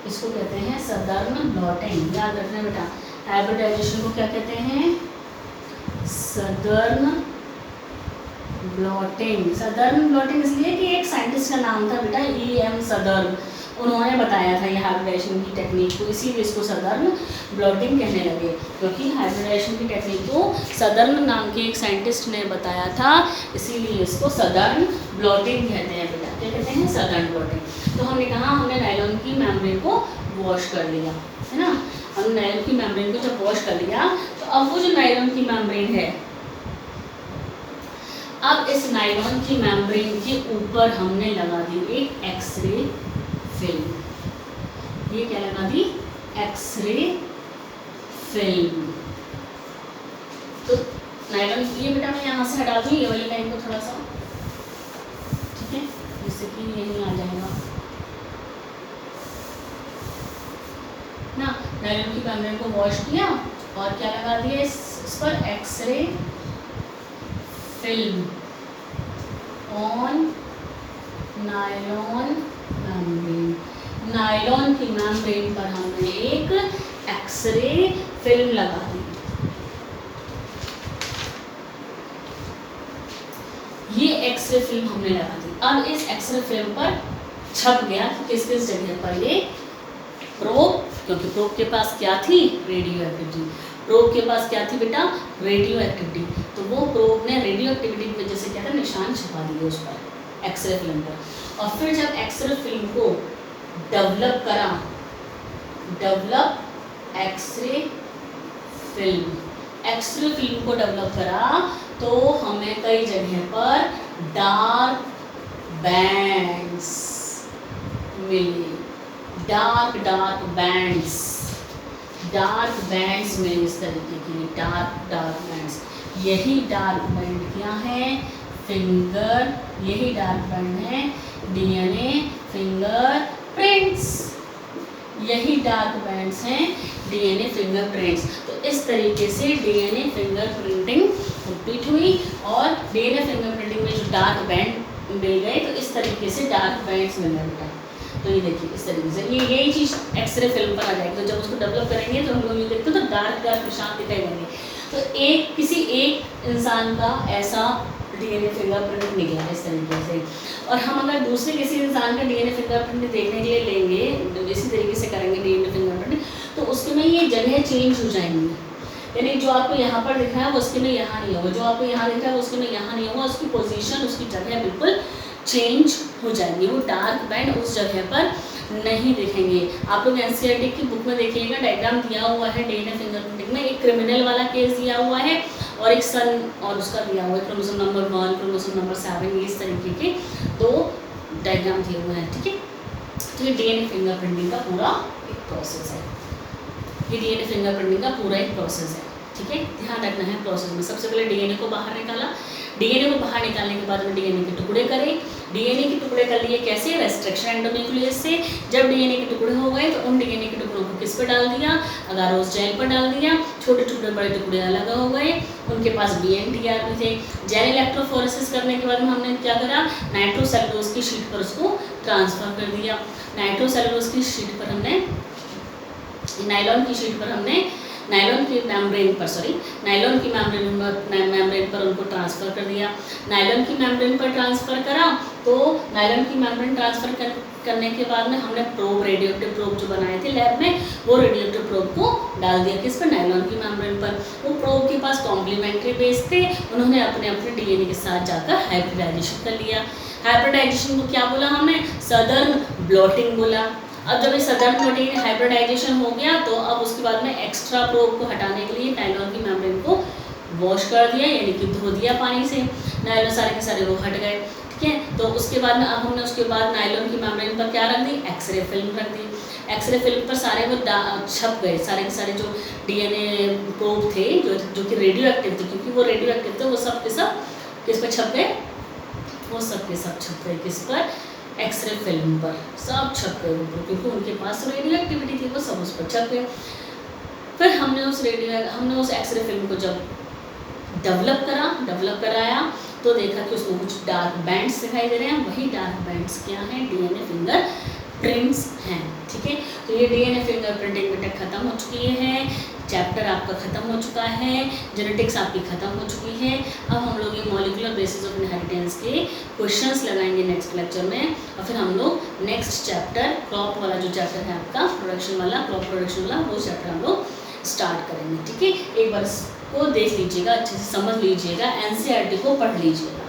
इसको कहते हैं सदर्न ब्लॉटिंग। याद रखना बेटा, हाइब्रिडाइजेशन को क्या कहते हैं, सदर्न ब्लॉटिंग। सदर्न ब्लॉटिंग इसलिए कि एक साइंटिस्ट का नाम था बेटा, E.M. सदर्न, उन्होंने बताया था ये हाइब्रिडाइजेशन की टेक्निक को, इसीलिए इसको सदर्न ब्लॉटिंग कहने लगे, क्योंकि हाइब्रिडाइजेशन की टेक्निक को सदर्न नाम के एक साइंटिस्ट ने बताया था, इसीलिए इसको सदर्न ब्लॉटिंग कहते हैं बेटा। क्या कहते हैं, सदर्न ब्लॉटिंग। तो हमने कहा, हमने नायलॉन की मेम्ब्रेन को वॉश कर लिया, है ना, हमने नायलॉन की मेम्ब्रेन को जब वॉश कर लिया, तो अब वो जो नायलॉन की मेम्ब्रेन है, अब इस नायलॉन की मेम्ब्रेन के ऊपर हमने लगा दी एक एक्सरे फिल्म। ये क्या लगा दी, एक्सरे फिल्म। तो नायलॉन, ये बेटा मैं यहाँ से हटा दूँ ये वाली लाइन को थोड़ा सा, ठीक है, जिससे कि यही आ जाएगा ना। नायलॉन की मेम्ब्रेन को वॉश किया और क्या लगा दिया इस पर, x ray film on nylon membrane. Nylon की मेम्ब्रेन पर हमने एक एक्सरे फिल्म लगा दी। ये एक्सरे फिल्म हमने लगा दी। अब इस एक्सरे फिल्म पर छप गया कि किस किस जगह पर ये प्रोब, क्योंकि प्रोब के पास क्या थी, रेडियो एक्टिविटी। प्रोब के पास क्या थी बेटा, रेडियो एक्टिविटी। तो वो प्रोब ने रेडियो एक्टिविटी की वजह से क्या था, निशान छपा दिए उस पर, एक्सरे फिल्म पर। और फिर जब एक्सरे फिल्म को डेवलप करा, develop x ray film, x ray film को डेवलप करा, तो हमें कई जगह पर डार्क बैंड्स मिले, डार्क बैंड्स, डार्क बैंड्स मिले इस तरीके की, डार्क बैंड्स। यही डार्क बैंड क्या है, फिंगर, यही डार्क बैंड है डीएनए फिंगरप्रिंट्स। यही डार्क बैंड्स हैं डीएनए फिंगरप्रिंट्स। तो इस तरीके से डीएनए फिंगरप्रिंटिंग कंप्लीट हुई और डीएनए फिंगरप्रिंटिंग में जो डार्क बैंड मिल गए, तो इस तरीके से डार्क बैंड्स मिल गए। तो ये देखिए इस तरीके से यही चीज़ एक्सरे फिल्म पर आ जाएगी। तो जब उसको डेवलप करेंगे तो हम लोग ये देखते हैं तो डार्क निशान दिखाई देंगे। तो किसी एक इंसान का ऐसा डीएनए फिंगरप्रिंट निकला इस तरीके से, और हम अगर दूसरे किसी इंसान का डीएनए फिंगरप्रिंट देखने के लिए लेंगे, इसी तरीके से करेंगे डीएनए फिंगरप्रिंट, तो उसके में ये जगह चेंज हो जाएंगी। यानी जो आपको यहाँ पर दिख रहा है वो उसके में यहाँ नहीं होगा, जो आपको यहाँ दिख रहा है वो उसके में यहाँ नहीं होगा, उसकी पोजीशन, उसकी जगह बिल्कुल चेंज हो जाएंगी। वो डार्क बैंड उस जगह पर नहीं दिखेंगे। आप लोग एनसीईआरटी की बुक में देखिएगा, डायग्राम दिया हुआ है डीएनए फिंगरप्रिंटिंग में। एक क्रिमिनल वाला केस दिया हुआ है और एक सन और उसका दिया हुआ है, क्रोमोसोम नंबर 1, क्रोमोसोम नंबर 7, इस तरीके के 2 डायग्राम दिए हुए हैं। ठीक है, तो ये डीएनए फिंगरप्रिंटिंग का पूरा एक प्रोसेस है। ये डीएनए फिंगरप्रिंटिंग का पूरा एक प्रोसेस है। ठीक है, ध्यान रखना है प्रोसेस में। सबसे पहले डीएनए को बाहर निकाला, डीएनए को बाहर निकालने के बाद में डीएनए के टुकड़े करे। डीएनए के टुकड़े कर लिए कैसे, रेस्ट्रिक्शन एंडोन्यूक्लियस से। जब डीएनए के टुकड़े हो गए तो उन डीएनए के टुकड़ों को किस पर डाल दिया, अगारोस जेल पर डाल दिया। छोटे छोटे बड़े टुकड़े अलग हो गए, उनके पास बीएनटीआर भी थे। जेल इलेक्ट्रोफोरेसिस करने के बाद में हमने क्या करा, नाइट्रोसेलुलोज की शीट पर उसको ट्रांसफर कर दिया। नाइट्रोसेलुलोज की शीट पर हमने, नायलॉन की शीट पर हमने नायलॉन की मेम्ब्रेन पर उनको ट्रांसफ़र कर दिया। नायलॉन की मेम्ब्रेन पर ट्रांसफ़र करा तो नायलॉन की मेम्ब्रेन ट्रांसफ़र करने के बाद में हमने प्रोब, रेडियोएक्टिव प्रोब जो बनाए थे लैब में, वो रेडियोएक्टिव प्रोब को डाल दिया किस पर, नायलॉन की मेम्ब्रेन पर। वो प्रोब के पास कॉम्प्लीमेंट्री बेस थे, उन्होंने अपने अपने डीएनए के साथ जाकर हाइब्रिडाइजेशन कर लिया। हाइब्रिडाइजेशन को क्या बोला हमने, सदर्न ब्लॉटिंग बोला। अब जब ये सदर्न ब्लॉटिंग हाइब्रिडाइजेशन हो गया तो अब उसके बाद में एक्स्ट्रा प्रोब को हटाने के लिए नायलॉन की मेम्ब्रेन को वॉश कर दिया, यानी कि धो दिया पानी से, नायलॉन सारे के सारे वो हट गए, ठीक है। तो उसके बाद में अब हमने उसके बाद नायलॉन की मेम्ब्रेन पर क्या रख दी, एक्सरे फिल्म रख दी। एक्सरे फिल्म पर सारे वो छप गए, सारे के सारे जो डीएनए प्रोब थे जो कि रेडियो एक्टिव थे, क्योंकि वो रेडियो एक्टिव थे, वो सब के सब किस पर छप गए, वो सब के सब छप गए किस पर, एक्सरे फिल्म पर सब छप गए ऊपर, क्योंकि उनके पास रेडियो एक्टिविटी थी, वो सब उस पर छप गए। फिर हमने उस एक्सरे फिल्म को जब डेवलप कराया तो देखा कि उसमें कुछ डार्क बैंड्स दिखाई दे रहे हैं। वही डार्क बैंड्स क्या हैं, डीएनए फिंगर प्रिंट्स हैं, ठीक है। तो ये डीएनए फिंगर प्रिंटिंग बेटा खत्म हो चुकी है, चैप्टर आपका खत्म हो चुका है, जेनेटिक्स आपकी खत्म हो चुकी है। अब हम लोग ये मॉलिक्यूलर बेसिस ऑफ इनहेरिटेंस के क्वेश्चंस लगाएंगे नेक्स्ट लेक्चर में, और फिर हम लोग नेक्स्ट चैप्टर क्रॉप वाला जो चैप्टर है आपका प्रोडक्शन वाला, क्रॉप प्रोडक्शन वाला, वो चैप्टर हम लोग स्टार्ट करेंगे, ठीक है। एक बार इसको देख लीजिएगा, अच्छे से समझ लीजिएगा, एनसीईआरटी को पढ़ लीजिएगा।